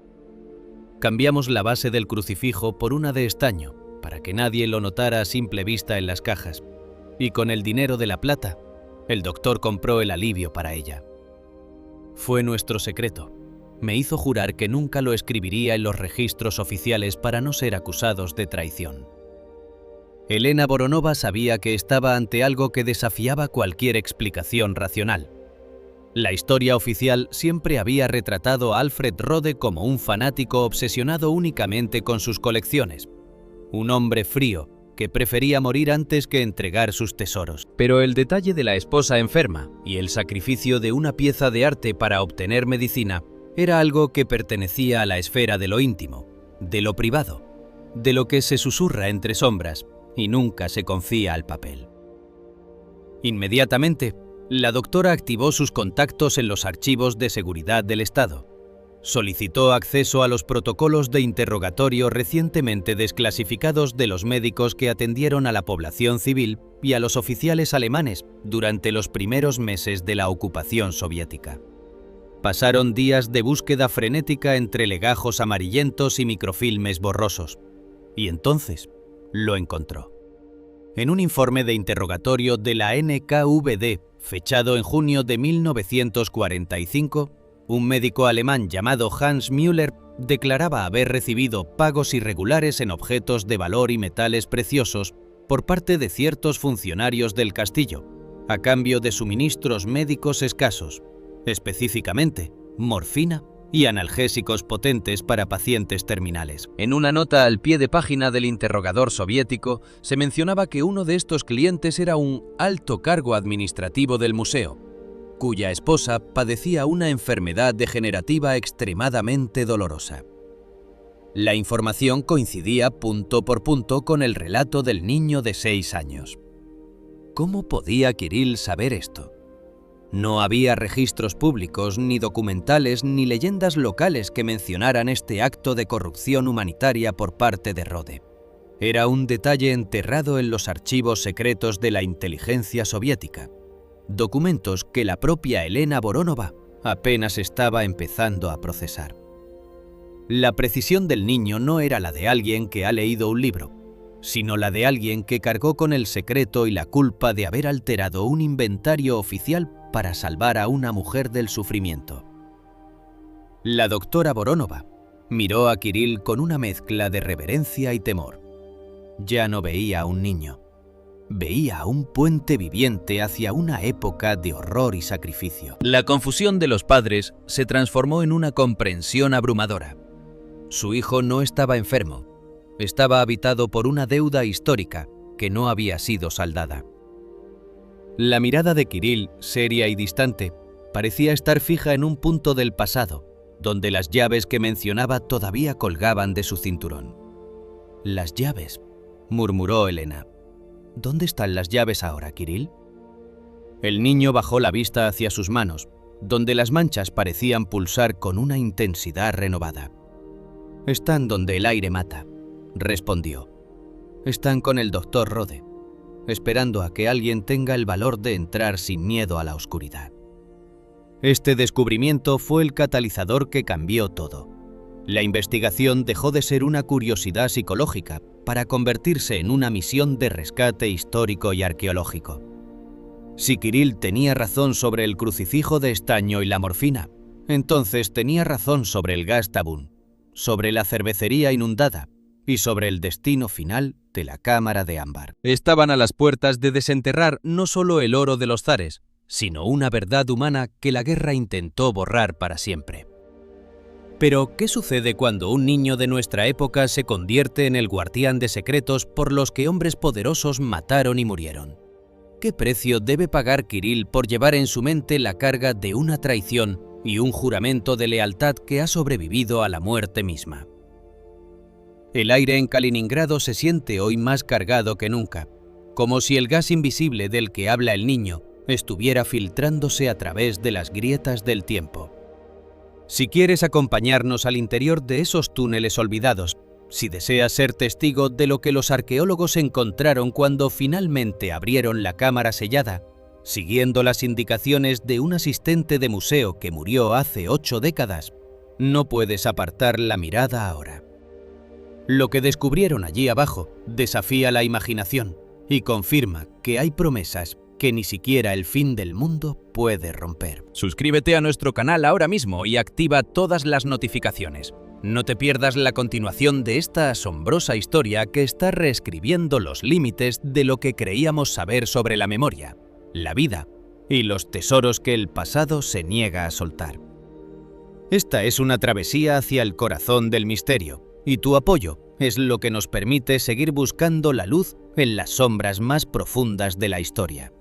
Cambiamos la base del crucifijo por una de estaño, para que nadie lo notara a simple vista en las cajas, y con el dinero de la plata, el doctor compró el alivio para ella. Fue nuestro secreto. Me hizo jurar que nunca lo escribiría en los registros oficiales para no ser acusados de traición. Elena Voronová sabía que estaba ante algo que desafiaba cualquier explicación racional. La historia oficial siempre había retratado a Alfred Rode como un fanático obsesionado únicamente con sus colecciones, un hombre frío que prefería morir antes que entregar sus tesoros. Pero el detalle de la esposa enferma y el sacrificio de una pieza de arte para obtener medicina era algo que pertenecía a la esfera de lo íntimo, de lo privado, de lo que se susurra entre sombras y nunca se confía al papel. Inmediatamente, la doctora activó sus contactos en los archivos de seguridad del Estado. Solicitó acceso a los protocolos de interrogatorio recientemente desclasificados de los médicos que atendieron a la población civil y a los oficiales alemanes durante los primeros meses de la ocupación soviética. Pasaron días de búsqueda frenética entre legajos amarillentos y microfilmes borrosos, y entonces lo encontró. En un informe de interrogatorio de la NKVD, fechado en junio de 1945, un médico alemán llamado Hans Müller declaraba haber recibido pagos irregulares en objetos de valor y metales preciosos por parte de ciertos funcionarios del castillo, a cambio de suministros médicos escasos, específicamente morfina y analgésicos potentes para pacientes terminales. En una nota al pie de página del interrogador soviético se mencionaba que uno de estos clientes era un alto cargo administrativo del museo, cuya esposa padecía una enfermedad degenerativa extremadamente dolorosa. La información coincidía punto por punto con el relato del niño de 6 años. ¿Cómo podía Kirill saber esto? No había registros públicos, ni documentales, ni leyendas locales que mencionaran este acto de corrupción humanitaria por parte de Rode. Era un detalle enterrado en los archivos secretos de la inteligencia soviética, documentos que la propia Elena Voronova apenas estaba empezando a procesar. La precisión del niño no era la de alguien que ha leído un libro, sino la de alguien que cargó con el secreto y la culpa de haber alterado un inventario oficial para salvar a una mujer del sufrimiento. La doctora Voronova miró a Kirill con una mezcla de reverencia y temor. Ya no veía a un niño, veía a un puente viviente hacia una época de horror y sacrificio. La confusión de los padres se transformó en una comprensión abrumadora. Su hijo no estaba enfermo, estaba habitado por una deuda histórica que no había sido saldada. La mirada de Kirill, seria y distante, parecía estar fija en un punto del pasado, donde las llaves que mencionaba todavía colgaban de su cinturón. «Las llaves», murmuró Elena. «¿Dónde están las llaves ahora, Kirill?» El niño bajó la vista hacia sus manos, donde las manchas parecían pulsar con una intensidad renovada. «Están donde el aire mata», respondió. «Están con el doctor Rode, esperando a que alguien tenga el valor de entrar sin miedo a la oscuridad». Este descubrimiento fue el catalizador que cambió todo. La investigación dejó de ser una curiosidad psicológica para convertirse en una misión de rescate histórico y arqueológico. Si Kirill tenía razón sobre el crucifijo de estaño y la morfina, entonces tenía razón sobre el gas tabún, sobre la cervecería inundada y sobre el destino final de la cámara de ámbar. Estaban a las puertas de desenterrar no solo el oro de los zares, sino una verdad humana que la guerra intentó borrar para siempre. Pero, ¿qué sucede cuando un niño de nuestra época se convierte en el guardián de secretos por los que hombres poderosos mataron y murieron? ¿Qué precio debe pagar Kirill por llevar en su mente la carga de una traición y un juramento de lealtad que ha sobrevivido a la muerte misma? El aire en Kaliningrado se siente hoy más cargado que nunca, como si el gas invisible del que habla el niño estuviera filtrándose a través de las grietas del tiempo. Si quieres acompañarnos al interior de esos túneles olvidados, si deseas ser testigo de lo que los arqueólogos encontraron cuando finalmente abrieron la cámara sellada, siguiendo las indicaciones de un asistente de museo que murió hace 8 décadas, no puedes apartar la mirada ahora. Lo que descubrieron allí abajo desafía la imaginación y confirma que hay promesas que ni siquiera el fin del mundo puede romper. Suscríbete a nuestro canal ahora mismo y activa todas las notificaciones. No te pierdas la continuación de esta asombrosa historia que está reescribiendo los límites de lo que creíamos saber sobre la memoria, la vida y los tesoros que el pasado se niega a soltar. Esta es una travesía hacia el corazón del misterio, y tu apoyo es lo que nos permite seguir buscando la luz en las sombras más profundas de la historia.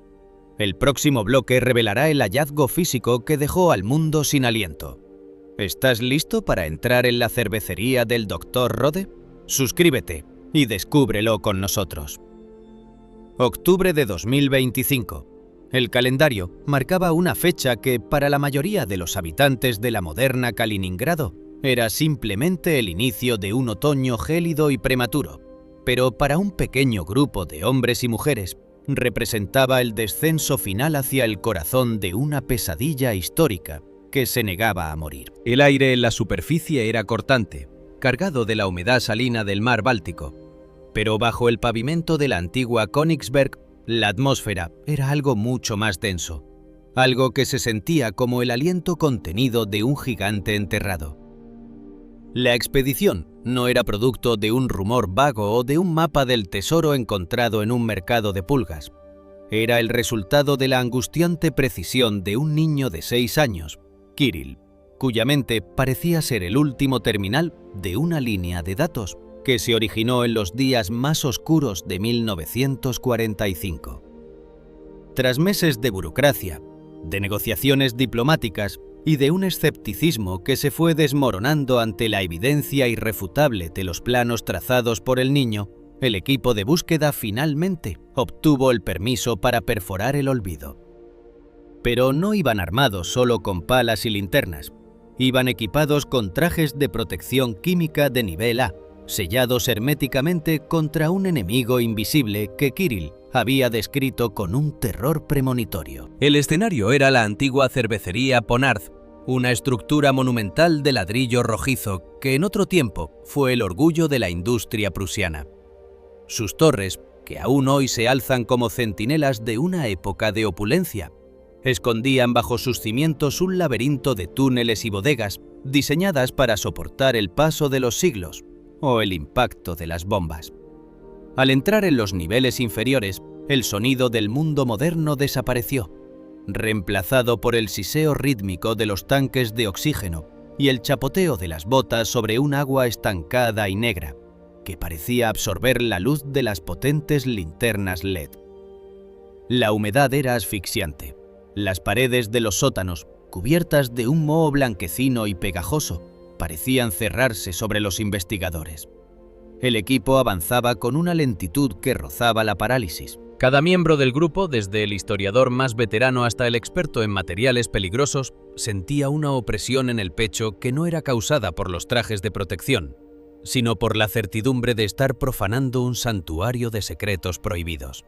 El próximo bloque revelará el hallazgo físico que dejó al mundo sin aliento. ¿Estás listo para entrar en la cervecería del Dr. Rode? Suscríbete y descúbrelo con nosotros. Octubre de 2025. El calendario marcaba una fecha que, para la mayoría de los habitantes de la moderna Kaliningrado, era simplemente el inicio de un otoño gélido y prematuro, pero para un pequeño grupo de hombres y mujeres representaba el descenso final hacia el corazón de una pesadilla histórica que se negaba a morir. El aire en la superficie era cortante, cargado de la humedad salina del mar Báltico, pero bajo el pavimento de la antigua Königsberg, la atmósfera era algo mucho más denso, algo que se sentía como el aliento contenido de un gigante enterrado. La expedición no era producto de un rumor vago o de un mapa del tesoro encontrado en un mercado de pulgas. Era el resultado de la angustiante precisión de un niño de 6 años, Kirill, cuya mente parecía ser el último terminal de una línea de datos que se originó en los días más oscuros de 1945. Tras meses de burocracia, de negociaciones diplomáticas y de un escepticismo que se fue desmoronando ante la evidencia irrefutable de los planos trazados por el niño, el equipo de búsqueda finalmente obtuvo el permiso para perforar el olvido. Pero no iban armados solo con palas y linternas, iban equipados con trajes de protección química de nivel A, sellados herméticamente contra un enemigo invisible que Kirill había descrito con un terror premonitorio. El escenario era la antigua cervecería Ponard, una estructura monumental de ladrillo rojizo que en otro tiempo fue el orgullo de la industria prusiana. Sus torres, que aún hoy se alzan como centinelas de una época de opulencia, escondían bajo sus cimientos un laberinto de túneles y bodegas diseñadas para soportar el paso de los siglos o el impacto de las bombas. Al entrar en los niveles inferiores, el sonido del mundo moderno desapareció, reemplazado por el siseo rítmico de los tanques de oxígeno y el chapoteo de las botas sobre un agua estancada y negra, que parecía absorber la luz de las potentes linternas LED. La humedad era asfixiante. Las paredes de los sótanos, cubiertas de un moho blanquecino y pegajoso, parecían cerrarse sobre los investigadores. El equipo avanzaba con una lentitud que rozaba la parálisis. Cada miembro del grupo, desde el historiador más veterano hasta el experto en materiales peligrosos, sentía una opresión en el pecho que no era causada por los trajes de protección, sino por la certidumbre de estar profanando un santuario de secretos prohibidos.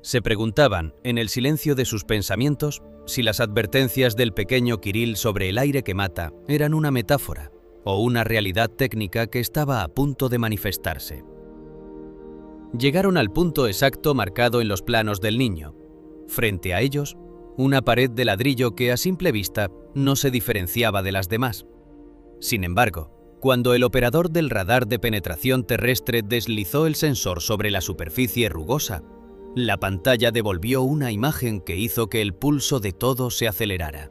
Se preguntaban, en el silencio de sus pensamientos, si las advertencias del pequeño Kirill sobre el aire que mata eran una metáfora o una realidad técnica que estaba a punto de manifestarse. Llegaron al punto exacto marcado en los planos del niño. Frente a ellos, una pared de ladrillo que a simple vista no se diferenciaba de las demás. Sin embargo, cuando el operador del radar de penetración terrestre deslizó el sensor sobre la superficie rugosa, la pantalla devolvió una imagen que hizo que el pulso de todos se acelerara.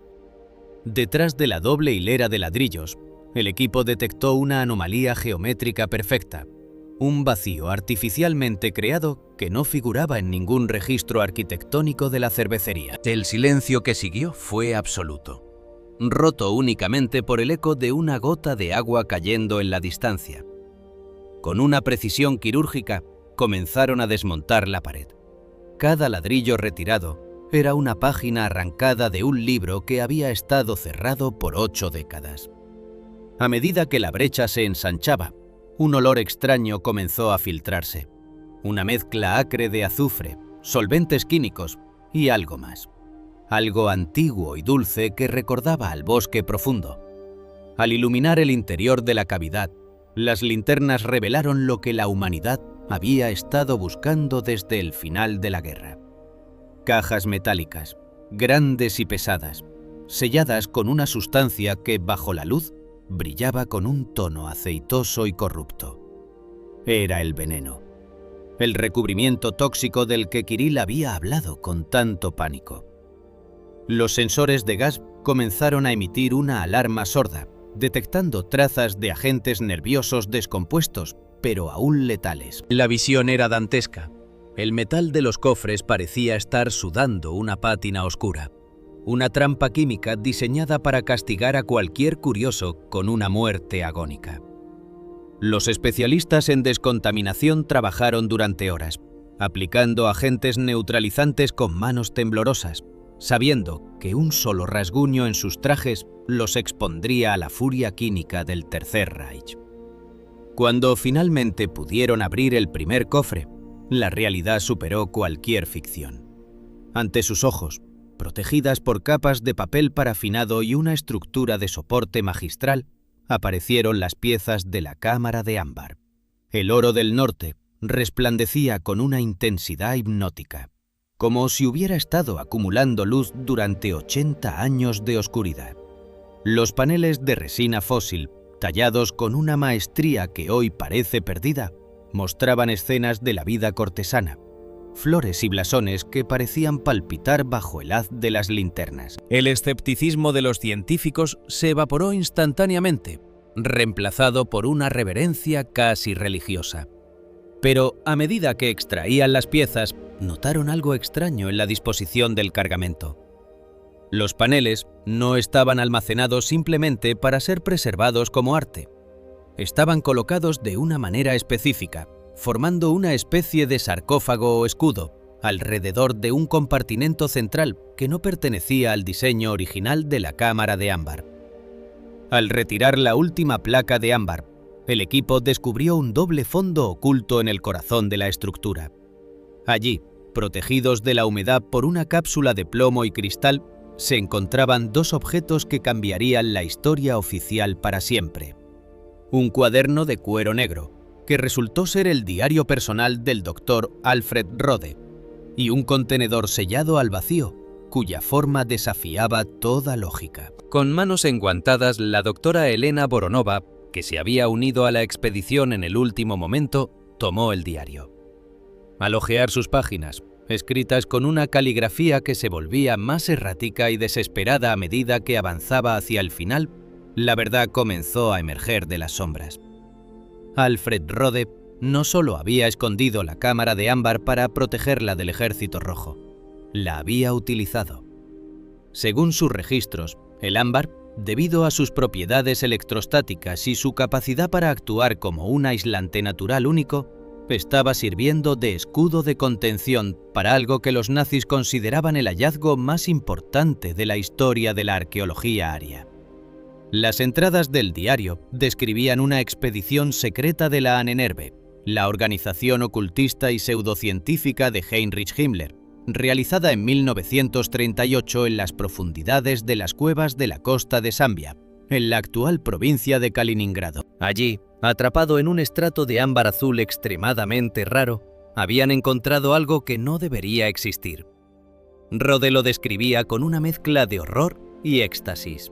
Detrás de la doble hilera de ladrillos, el equipo detectó una anomalía geométrica perfecta, un vacío artificialmente creado que no figuraba en ningún registro arquitectónico de la cervecería. El silencio que siguió fue absoluto, roto únicamente por el eco de una gota de agua cayendo en la distancia. Con una precisión quirúrgica, comenzaron a desmontar la pared. Cada ladrillo retirado era una página arrancada de un libro que había estado cerrado por 8 décadas. A medida que la brecha se ensanchaba, un olor extraño comenzó a filtrarse. Una mezcla acre de azufre, solventes químicos y algo más. Algo antiguo y dulce que recordaba al bosque profundo. Al iluminar el interior de la cavidad, las linternas revelaron lo que la humanidad había estado buscando desde el final de la guerra. Cajas metálicas, grandes y pesadas, selladas con una sustancia que, bajo la luz, brillaba con un tono aceitoso y corrupto. Era el veneno, el recubrimiento tóxico del que Kirill había hablado con tanto pánico. Los sensores de gas comenzaron a emitir una alarma sorda, detectando trazas de agentes nerviosos descompuestos, pero aún letales. La visión era dantesca. El metal de los cofres parecía estar sudando una pátina oscura. Una trampa química diseñada para castigar a cualquier curioso con una muerte agónica. Los especialistas en descontaminación trabajaron durante horas, aplicando agentes neutralizantes con manos temblorosas, sabiendo que un solo rasguño en sus trajes los expondría a la furia química del Tercer Reich. Cuando finalmente pudieron abrir el primer cofre, la realidad superó cualquier ficción. Ante sus ojos, protegidas por capas de papel parafinado y una estructura de soporte magistral, aparecieron las piezas de la cámara de ámbar. El oro del norte resplandecía con una intensidad hipnótica, como si hubiera estado acumulando luz durante 80 años de oscuridad. Los paneles de resina fósil, tallados con una maestría que hoy parece perdida, mostraban escenas de la vida cortesana, flores y blasones que parecían palpitar bajo el haz de las linternas. El escepticismo de los científicos se evaporó instantáneamente, reemplazado por una reverencia casi religiosa. Pero a medida que extraían las piezas, notaron algo extraño en la disposición del cargamento. Los paneles no estaban almacenados simplemente para ser preservados como arte. Estaban colocados de una manera específica, formando una especie de sarcófago o escudo, alrededor de un compartimento central que no pertenecía al diseño original de la cámara de ámbar. Al retirar la última placa de ámbar, el equipo descubrió un doble fondo oculto en el corazón de la estructura. Allí, protegidos de la humedad por una cápsula de plomo y cristal, se encontraban dos objetos que cambiarían la historia oficial para siempre. Un cuaderno de cuero negro, que resultó ser el diario personal del Dr. Alfred Rode, y un contenedor sellado al vacío, cuya forma desafiaba toda lógica. Con manos enguantadas, la doctora Elena Voronova, que se había unido a la expedición en el último momento, tomó el diario. Al hojear sus páginas, escritas con una caligrafía que se volvía más errática y desesperada a medida que avanzaba hacia el final, la verdad comenzó a emerger de las sombras. Alfred Rode no solo había escondido la cámara de ámbar para protegerla del Ejército Rojo, la había utilizado. Según sus registros, el ámbar, debido a sus propiedades electrostáticas y su capacidad para actuar como un aislante natural único, estaba sirviendo de escudo de contención para algo que los nazis consideraban el hallazgo más importante de la historia de la arqueología aria. Las entradas del diario describían una expedición secreta de la Ahnenerbe, la organización ocultista y pseudocientífica de Heinrich Himmler, realizada en 1938 en las profundidades de las cuevas de la costa de Zambia, en la actual provincia de Kaliningrado. Allí, atrapado en un estrato de ámbar azul extremadamente raro, habían encontrado algo que no debería existir. Rode lo describía con una mezcla de horror y éxtasis.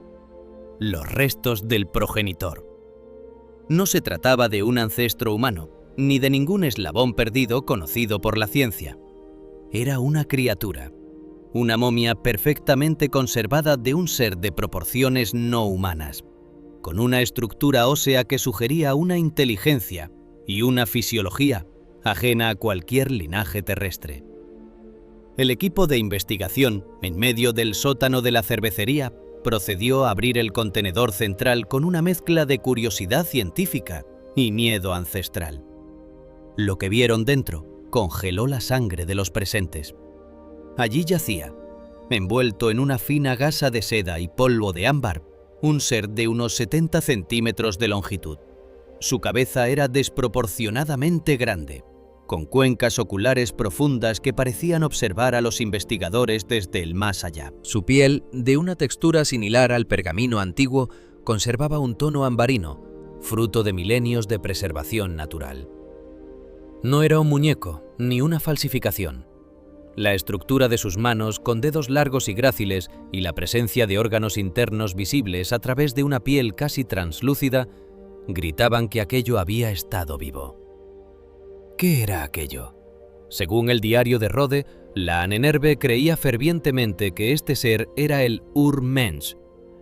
Los restos del progenitor. No se trataba de un ancestro humano, ni de ningún eslabón perdido conocido por la ciencia. Era una criatura, una momia perfectamente conservada de un ser de proporciones no humanas, con una estructura ósea que sugería una inteligencia y una fisiología ajena a cualquier linaje terrestre. El equipo de investigación, en medio del sótano de la cervecería, procedió a abrir el contenedor central con una mezcla de curiosidad científica y miedo ancestral. Lo que vieron dentro congeló la sangre de los presentes. Allí yacía, envuelto en una fina gasa de seda y polvo de ámbar, un ser de unos 70 centímetros de longitud. Su cabeza era desproporcionadamente grande, con cuencas oculares profundas que parecían observar a los investigadores desde el más allá. Su piel, de una textura similar al pergamino antiguo, conservaba un tono ambarino, fruto de milenios de preservación natural. No era un muñeco, ni una falsificación. La estructura de sus manos, con dedos largos y gráciles, y la presencia de órganos internos visibles a través de una piel casi translúcida, gritaban que aquello había estado vivo. ¿Qué era aquello? Según el diario de Rode, la Ahnenerbe creía fervientemente que este ser era el Ur-Mensch,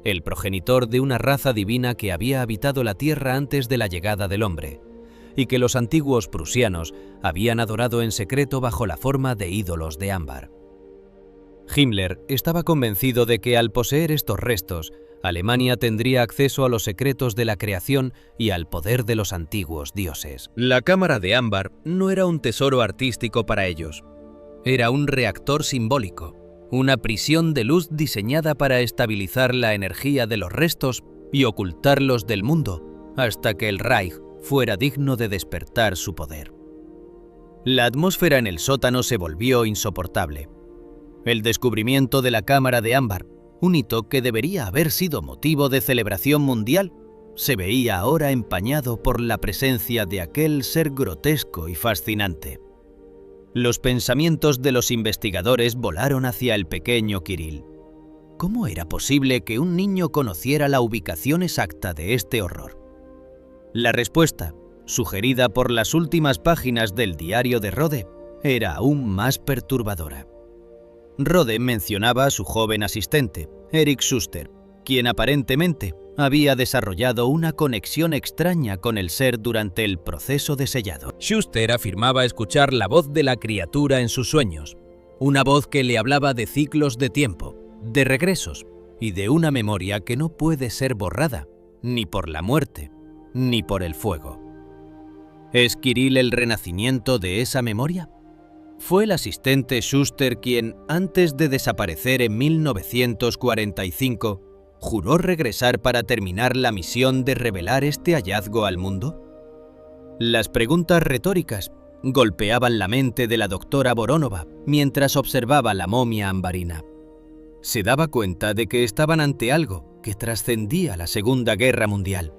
el progenitor de una raza divina que había habitado la Tierra antes de la llegada del hombre, y que los antiguos prusianos habían adorado en secreto bajo la forma de ídolos de ámbar. Himmler estaba convencido de que al poseer estos restos, Alemania tendría acceso a los secretos de la creación y al poder de los antiguos dioses. La cámara de ámbar no era un tesoro artístico para ellos. Era un reactor simbólico, una prisión de luz diseñada para estabilizar la energía de los restos y ocultarlos del mundo hasta que el Reich fuera digno de despertar su poder. La atmósfera en el sótano se volvió insoportable. El descubrimiento de la cámara de ámbar, un hito que debería haber sido motivo de celebración mundial, se veía ahora empañado por la presencia de aquel ser grotesco y fascinante. Los pensamientos de los investigadores volaron hacia el pequeño Kirill. ¿Cómo era posible que un niño conociera la ubicación exacta de este horror? La respuesta, sugerida por las últimas páginas del diario de Rode, era aún más perturbadora. Rode mencionaba a su joven asistente, Eric Schuster, quien aparentemente había desarrollado una conexión extraña con el ser durante el proceso de sellado. Schuster afirmaba escuchar la voz de la criatura en sus sueños, una voz que le hablaba de ciclos de tiempo, de regresos y de una memoria que no puede ser borrada, ni por la muerte, ni por el fuego. ¿Es Kirill el renacimiento de esa memoria? Fue el asistente Schuster quien, antes de desaparecer en 1945, juró regresar para terminar la misión de revelar este hallazgo al mundo. Las preguntas retóricas golpeaban la mente de la doctora Voronova mientras observaba la momia ambarina. Se daba cuenta de que estaban ante algo que trascendía la Segunda Guerra Mundial,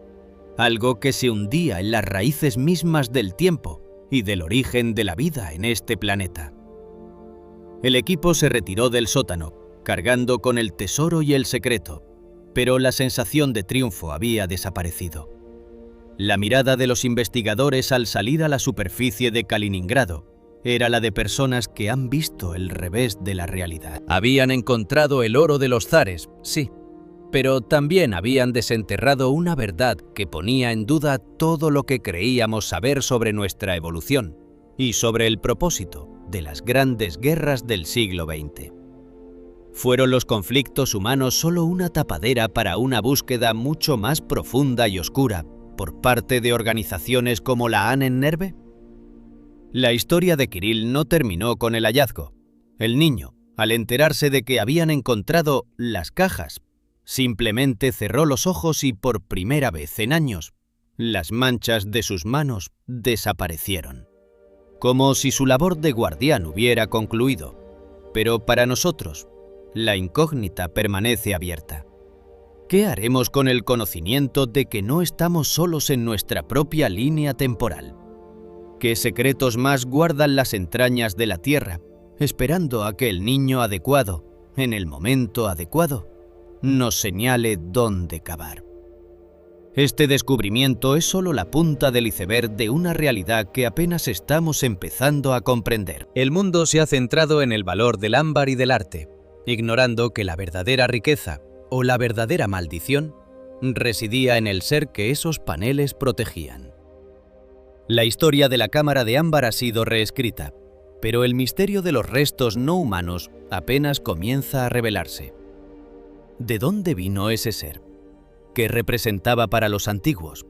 algo que se hundía en las raíces mismas del tiempo y del origen de la vida en este planeta. El equipo se retiró del sótano, cargando con el tesoro y el secreto, pero la sensación de triunfo había desaparecido. La mirada de los investigadores al salir a la superficie de Kaliningrado era la de personas que han visto el revés de la realidad. Habían encontrado el oro de los zares, sí, pero también habían desenterrado una verdad que ponía en duda todo lo que creíamos saber sobre nuestra evolución y sobre el propósito de las grandes guerras del siglo XX. ¿Fueron los conflictos humanos solo una tapadera para una búsqueda mucho más profunda y oscura por parte de organizaciones como la Ahnenerbe? La historia de Kirill no terminó con el hallazgo. El niño, al enterarse de que habían encontrado las cajas, simplemente cerró los ojos y por primera vez en años, las manchas de sus manos desaparecieron. Como si su labor de guardián hubiera concluido. Pero para nosotros, la incógnita permanece abierta. ¿Qué haremos con el conocimiento de que no estamos solos en nuestra propia línea temporal? ¿Qué secretos más guardan las entrañas de la Tierra, esperando a que el niño adecuado, en el momento adecuado, nos señale dónde cavar? Este descubrimiento es solo la punta del iceberg de una realidad que apenas estamos empezando a comprender. El mundo se ha centrado en el valor del ámbar y del arte, ignorando que la verdadera riqueza, o la verdadera maldición, residía en el ser que esos paneles protegían. La historia de la cámara de ámbar ha sido reescrita, pero el misterio de los restos no humanos apenas comienza a revelarse. ¿De dónde vino ese ser? ¿Qué representaba para los antiguos?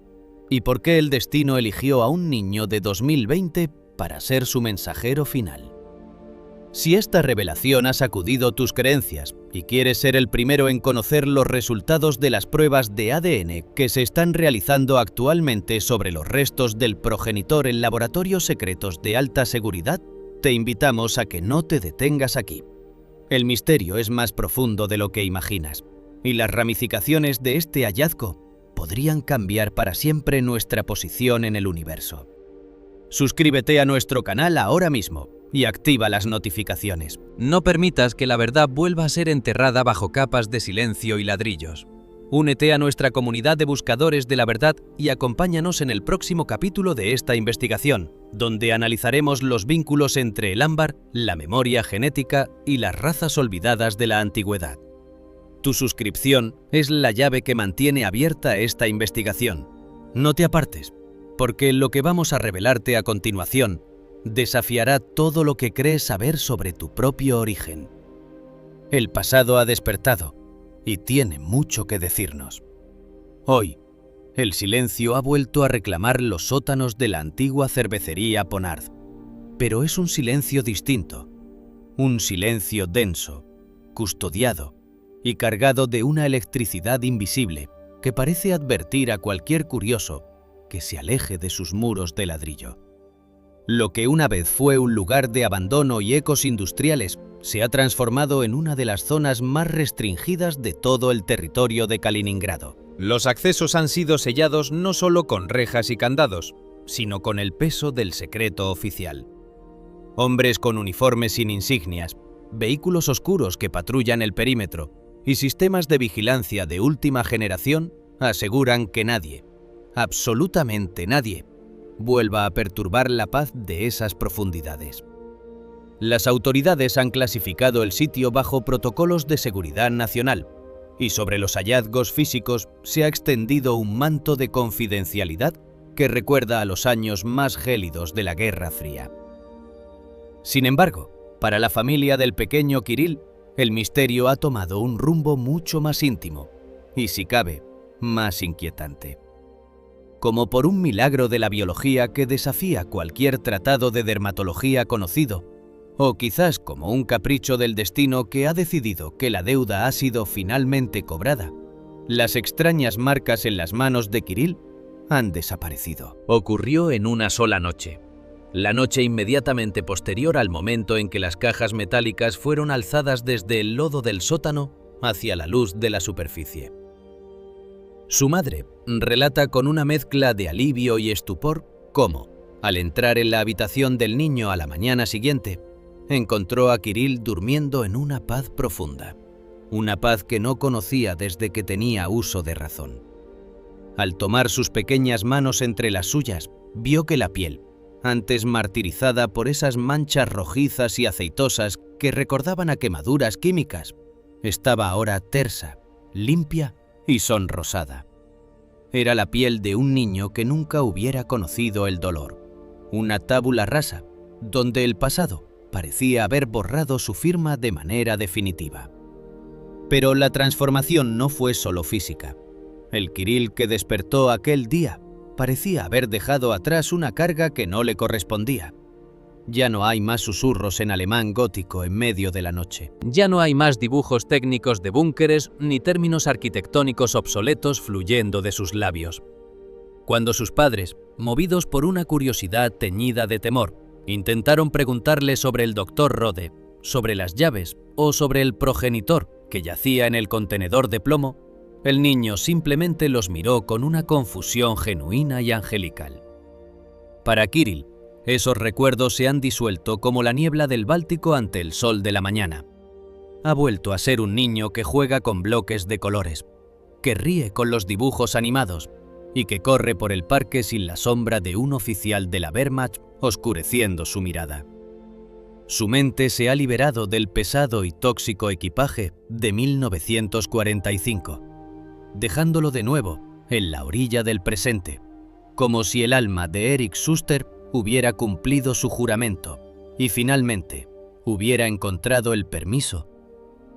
¿Y por qué el destino eligió a un niño de 2020 para ser su mensajero final? Si esta revelación ha sacudido tus creencias y quieres ser el primero en conocer los resultados de las pruebas de ADN que se están realizando actualmente sobre los restos del progenitor en laboratorios secretos de alta seguridad, te invitamos a que no te detengas aquí. El misterio es más profundo de lo que imaginas, y las ramificaciones de este hallazgo podrían cambiar para siempre nuestra posición en el universo. Suscríbete a nuestro canal ahora mismo y activa las notificaciones. No permitas que la verdad vuelva a ser enterrada bajo capas de silencio y ladrillos. Únete a nuestra comunidad de buscadores de la verdad y acompáñanos en el próximo capítulo de esta investigación, donde analizaremos los vínculos entre el ámbar, la memoria genética y las razas olvidadas de la antigüedad. Tu suscripción es la llave que mantiene abierta esta investigación. No te apartes, porque lo que vamos a revelarte a continuación desafiará todo lo que crees saber sobre tu propio origen. El pasado ha despertado, y tiene mucho que decirnos. Hoy, el silencio ha vuelto a reclamar los sótanos de la antigua cervecería Ponard, pero es un silencio distinto, un silencio denso, custodiado y cargado de una electricidad invisible que parece advertir a cualquier curioso que se aleje de sus muros de ladrillo. Lo que una vez fue un lugar de abandono y ecos industriales se ha transformado en una de las zonas más restringidas de todo el territorio de Kaliningrado. Los accesos han sido sellados no solo con rejas y candados, sino con el peso del secreto oficial. Hombres con uniformes sin insignias, vehículos oscuros que patrullan el perímetro y sistemas de vigilancia de última generación aseguran que nadie, absolutamente nadie, vuelva a perturbar la paz de esas profundidades. Las autoridades han clasificado el sitio bajo protocolos de seguridad nacional y sobre los hallazgos físicos se ha extendido un manto de confidencialidad que recuerda a los años más gélidos de la Guerra Fría. Sin embargo, para la familia del pequeño Kirill, el misterio ha tomado un rumbo mucho más íntimo y, si cabe, más inquietante. Como por un milagro de la biología que desafía cualquier tratado de dermatología conocido, o quizás como un capricho del destino que ha decidido que la deuda ha sido finalmente cobrada, las extrañas marcas en las manos de Kirill han desaparecido. Ocurrió en una sola noche, la noche inmediatamente posterior al momento en que las cajas metálicas fueron alzadas desde el lodo del sótano hacia la luz de la superficie. Su madre relata con una mezcla de alivio y estupor cómo, al entrar en la habitación del niño a la mañana siguiente, encontró a Kirill durmiendo en una paz profunda, una paz que no conocía desde que tenía uso de razón. Al tomar sus pequeñas manos entre las suyas, vio que la piel, antes martirizada por esas manchas rojizas y aceitosas que recordaban a quemaduras químicas, estaba ahora tersa, limpia y sonrosada. Era la piel de un niño que nunca hubiera conocido el dolor, una tabula rasa, donde el pasado parecía haber borrado su firma de manera definitiva. Pero la transformación no fue solo física. El Kirill que despertó aquel día parecía haber dejado atrás una carga que no le correspondía. Ya no hay más susurros en alemán gótico en medio de la noche. Ya no hay más dibujos técnicos de búnkeres ni términos arquitectónicos obsoletos fluyendo de sus labios. Cuando sus padres, movidos por una curiosidad teñida de temor, intentaron preguntarle sobre el doctor Rode, sobre las llaves o sobre el progenitor que yacía en el contenedor de plomo, el niño simplemente los miró con una confusión genuina y angelical. Para Kirill, esos recuerdos se han disuelto como la niebla del Báltico ante el sol de la mañana. Ha vuelto a ser un niño que juega con bloques de colores, que ríe con los dibujos animados y que corre por el parque sin la sombra de un oficial de la Wehrmacht oscureciendo su mirada. Su mente se ha liberado del pesado y tóxico equipaje de 1945, dejándolo de nuevo en la orilla del presente, como si el alma de Eric Schuster hubiera cumplido su juramento y finalmente hubiera encontrado el permiso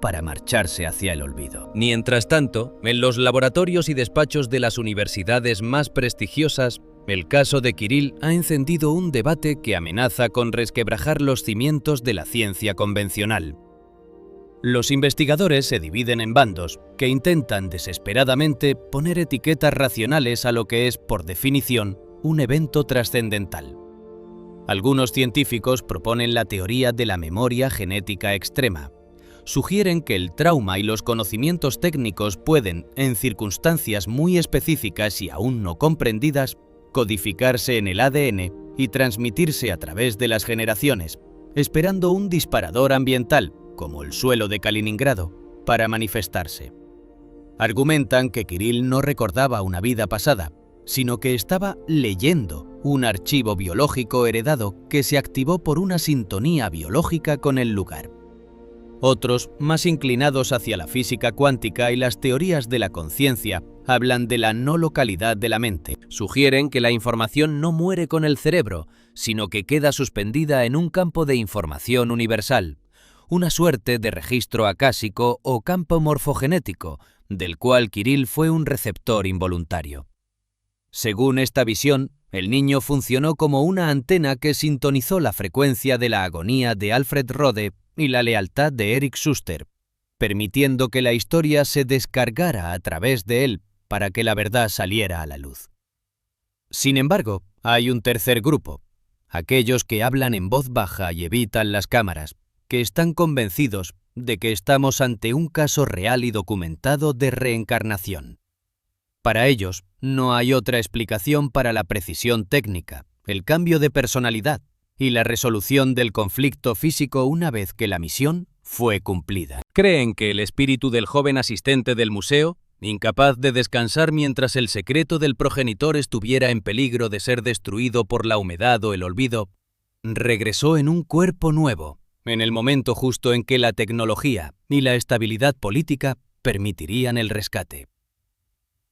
para marcharse hacia el olvido. Mientras tanto, en los laboratorios y despachos de las universidades más prestigiosas, el caso de Kirill ha encendido un debate que amenaza con resquebrajar los cimientos de la ciencia convencional. Los investigadores se dividen en bandos que intentan desesperadamente poner etiquetas racionales a lo que es, por definición, un evento trascendental. Algunos científicos proponen la teoría de la memoria genética extrema. Sugieren que el trauma y los conocimientos técnicos pueden, en circunstancias muy específicas y aún no comprendidas, codificarse en el ADN y transmitirse a través de las generaciones, esperando un disparador ambiental, como el suelo de Kaliningrado, para manifestarse. Argumentan que Kirill no recordaba una vida pasada, sino que estaba leyendo un archivo biológico heredado que se activó por una sintonía biológica con el lugar. Otros, más inclinados hacia la física cuántica y las teorías de la conciencia, hablan de la no localidad de la mente. Sugieren que la información no muere con el cerebro, sino que queda suspendida en un campo de información universal, una suerte de registro acásico o campo morfogenético, del cual Kirill fue un receptor involuntario. Según esta visión, el niño funcionó como una antena que sintonizó la frecuencia de la agonía de Alfred Rode y la lealtad de Eric Schuster, permitiendo que la historia se descargara a través de él para que la verdad saliera a la luz. Sin embargo, hay un tercer grupo, aquellos que hablan en voz baja y evitan las cámaras, que están convencidos de que estamos ante un caso real y documentado de reencarnación. Para ellos, no hay otra explicación para la precisión técnica, el cambio de personalidad y la resolución del conflicto físico una vez que la misión fue cumplida. Creen que el espíritu del joven asistente del museo, incapaz de descansar mientras el secreto del progenitor estuviera en peligro de ser destruido por la humedad o el olvido, regresó en un cuerpo nuevo, en el momento justo en que la tecnología y la estabilidad política permitirían el rescate.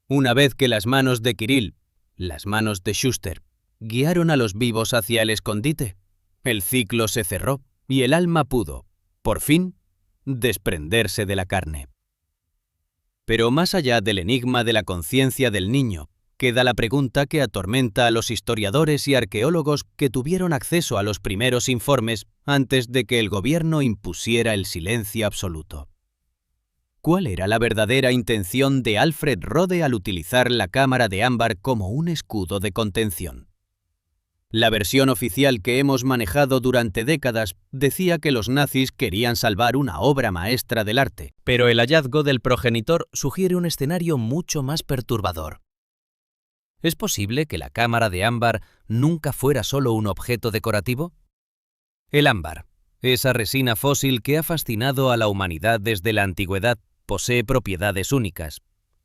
Una vez que las manos de Kirill, las manos de Schuster, guiaron a los vivos hacia el escondite, el ciclo se cerró y el alma pudo, por fin, desprenderse de la carne. Pero más allá del enigma de la conciencia del niño, queda la pregunta que atormenta a los historiadores y arqueólogos que tuvieron acceso a los primeros informes antes de que el gobierno impusiera el silencio absoluto. ¿Cuál era la verdadera intención de Alfred Rode al utilizar la cámara de ámbar como un escudo de contención? La versión oficial que hemos manejado durante décadas decía que los nazis querían salvar una obra maestra del arte, pero el hallazgo del progenitor sugiere un escenario mucho más perturbador. ¿Es posible que la cámara de ámbar nunca fuera solo un objeto decorativo? El ámbar, esa resina fósil que ha fascinado a la humanidad desde la antigüedad, posee propiedades únicas.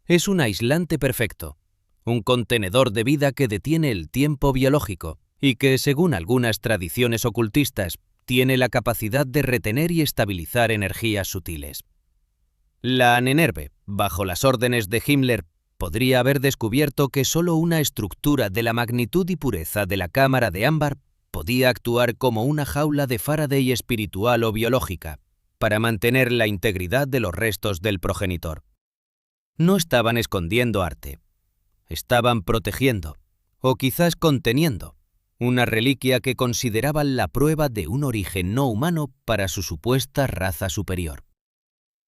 Es un aislante perfecto, un contenedor de vida que detiene el tiempo biológico y que, según algunas tradiciones ocultistas, tiene la capacidad de retener y estabilizar energías sutiles. La Ahnenerbe, bajo las órdenes de Himmler, podría haber descubierto que solo una estructura de la magnitud y pureza de la cámara de ámbar podía actuar como una jaula de Faraday espiritual o biológica, para mantener la integridad de los restos del progenitor. No estaban escondiendo arte, estaban protegiendo, o quizás conteniendo, una reliquia que consideraban la prueba de un origen no humano para su supuesta raza superior.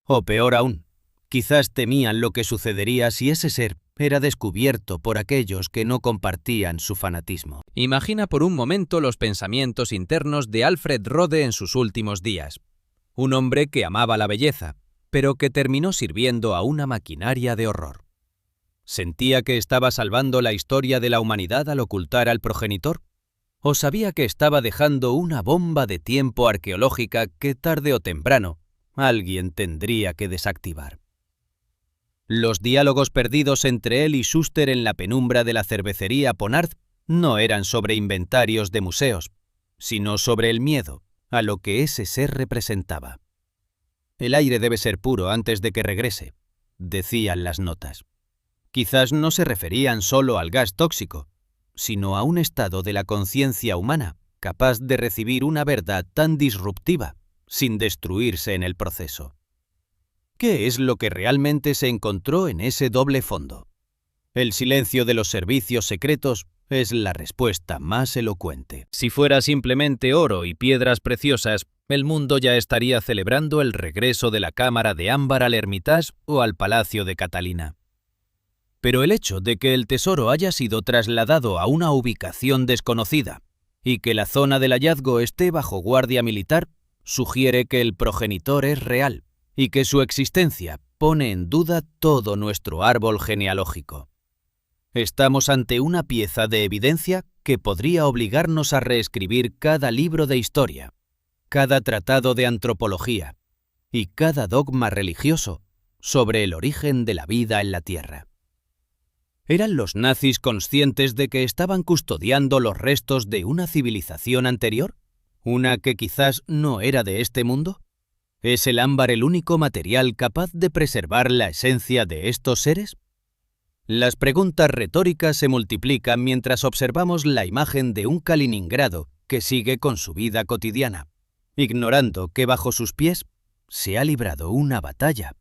O peor aún, quizás temían lo que sucedería si ese ser era descubierto por aquellos que no compartían su fanatismo. Imagina por un momento los pensamientos internos de Alfred Rode en sus últimos días. Un hombre que amaba la belleza, pero que terminó sirviendo a una maquinaria de horror. ¿Sentía que estaba salvando la historia de la humanidad al ocultar al progenitor? ¿O sabía que estaba dejando una bomba de tiempo arqueológica que tarde o temprano alguien tendría que desactivar? Los diálogos perdidos entre él y Schuster en la penumbra de la cervecería Ponard no eran sobre inventarios de museos, sino sobre el miedo a lo que ese ser representaba. El aire debe ser puro antes de que regrese, decían las notas. Quizás no se referían solo al gas tóxico, sino a un estado de la conciencia humana capaz de recibir una verdad tan disruptiva sin destruirse en el proceso. ¿Qué es lo que realmente se encontró en ese doble fondo? El silencio de los servicios secretos es la respuesta más elocuente. Si fuera simplemente oro y piedras preciosas, el mundo ya estaría celebrando el regreso de la cámara de ámbar al Hermitage o al Palacio de Catalina. Pero el hecho de que el tesoro haya sido trasladado a una ubicación desconocida y que la zona del hallazgo esté bajo guardia militar sugiere que el progenitor es real y que su existencia pone en duda todo nuestro árbol genealógico. Estamos ante una pieza de evidencia que podría obligarnos a reescribir cada libro de historia, cada tratado de antropología y cada dogma religioso sobre el origen de la vida en la Tierra. ¿Eran los nazis conscientes de que estaban custodiando los restos de una civilización anterior? ¿Una que quizás no era de este mundo? ¿Es el ámbar el único material capaz de preservar la esencia de estos seres? Las preguntas retóricas se multiplican mientras observamos la imagen de un Kaliningrado que sigue con su vida cotidiana, ignorando que bajo sus pies se ha librado una batalla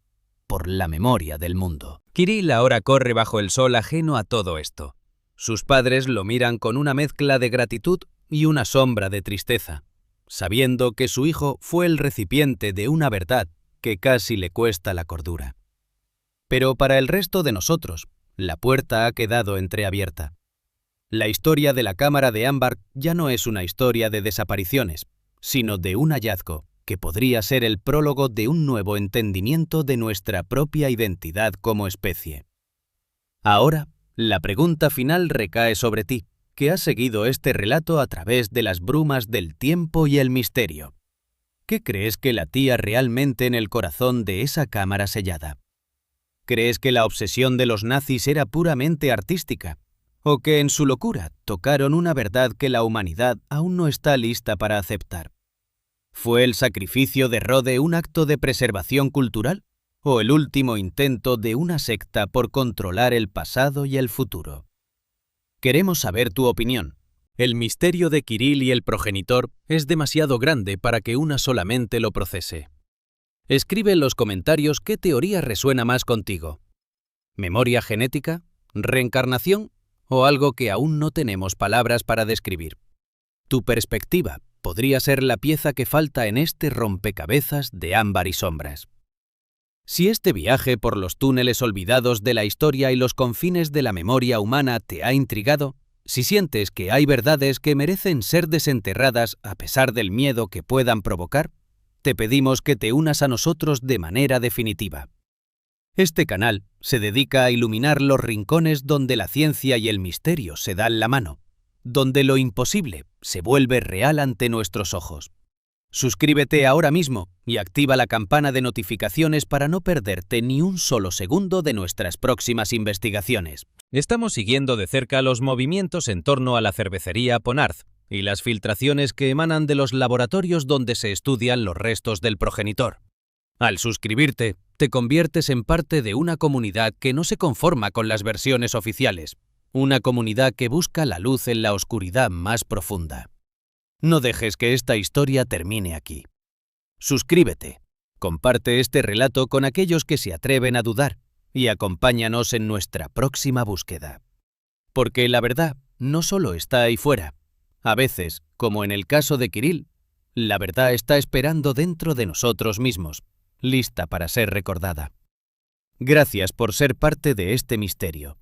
por la memoria del mundo. Kirill ahora corre bajo el sol ajeno a todo esto. Sus padres lo miran con una mezcla de gratitud y una sombra de tristeza, sabiendo que su hijo fue el recipiente de una verdad que casi le cuesta la cordura. Pero para el resto de nosotros, la puerta ha quedado entreabierta. La historia de la cámara de ámbar ya no es una historia de desapariciones, sino de un hallazgo que podría ser el prólogo de un nuevo entendimiento de nuestra propia identidad como especie. Ahora, la pregunta final recae sobre ti, que has seguido este relato a través de las brumas del tiempo y el misterio. ¿Qué crees que latía realmente en el corazón de esa cámara sellada? ¿Crees que la obsesión de los nazis era puramente artística? ¿O que en su locura tocaron una verdad que la humanidad aún no está lista para aceptar? ¿Fue el sacrificio de Rode un acto de preservación cultural? ¿O el último intento de una secta por controlar el pasado y el futuro? Queremos saber tu opinión. El misterio de Kirill y el progenitor es demasiado grande para que una sola mente lo procese. Escribe en los comentarios qué teoría resuena más contigo. ¿Memoria genética? ¿Reencarnación? ¿O algo que aún no tenemos palabras para describir? Tu perspectiva podría ser la pieza que falta en este rompecabezas de ámbar y sombras. Si este viaje por los túneles olvidados de la historia y los confines de la memoria humana te ha intrigado, si sientes que hay verdades que merecen ser desenterradas a pesar del miedo que puedan provocar, te pedimos que te unas a nosotros de manera definitiva. Este canal se dedica a iluminar los rincones donde la ciencia y el misterio se dan la mano, donde lo imposible se vuelve real ante nuestros ojos. Suscríbete ahora mismo y activa la campana de notificaciones para no perderte ni un solo segundo de nuestras próximas investigaciones. Estamos siguiendo de cerca los movimientos en torno a la cervecería Ponarth y las filtraciones que emanan de los laboratorios donde se estudian los restos del progenitor. Al suscribirte, te conviertes en parte de una comunidad que no se conforma con las versiones oficiales, una comunidad que busca la luz en la oscuridad más profunda. No dejes que esta historia termine aquí. Suscríbete, comparte este relato con aquellos que se atreven a dudar y acompáñanos en nuestra próxima búsqueda. Porque la verdad no solo está ahí fuera. A veces, como en el caso de Kirill, la verdad está esperando dentro de nosotros mismos, lista para ser recordada. Gracias por ser parte de este misterio.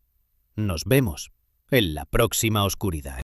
Nos vemos en la próxima oscuridad.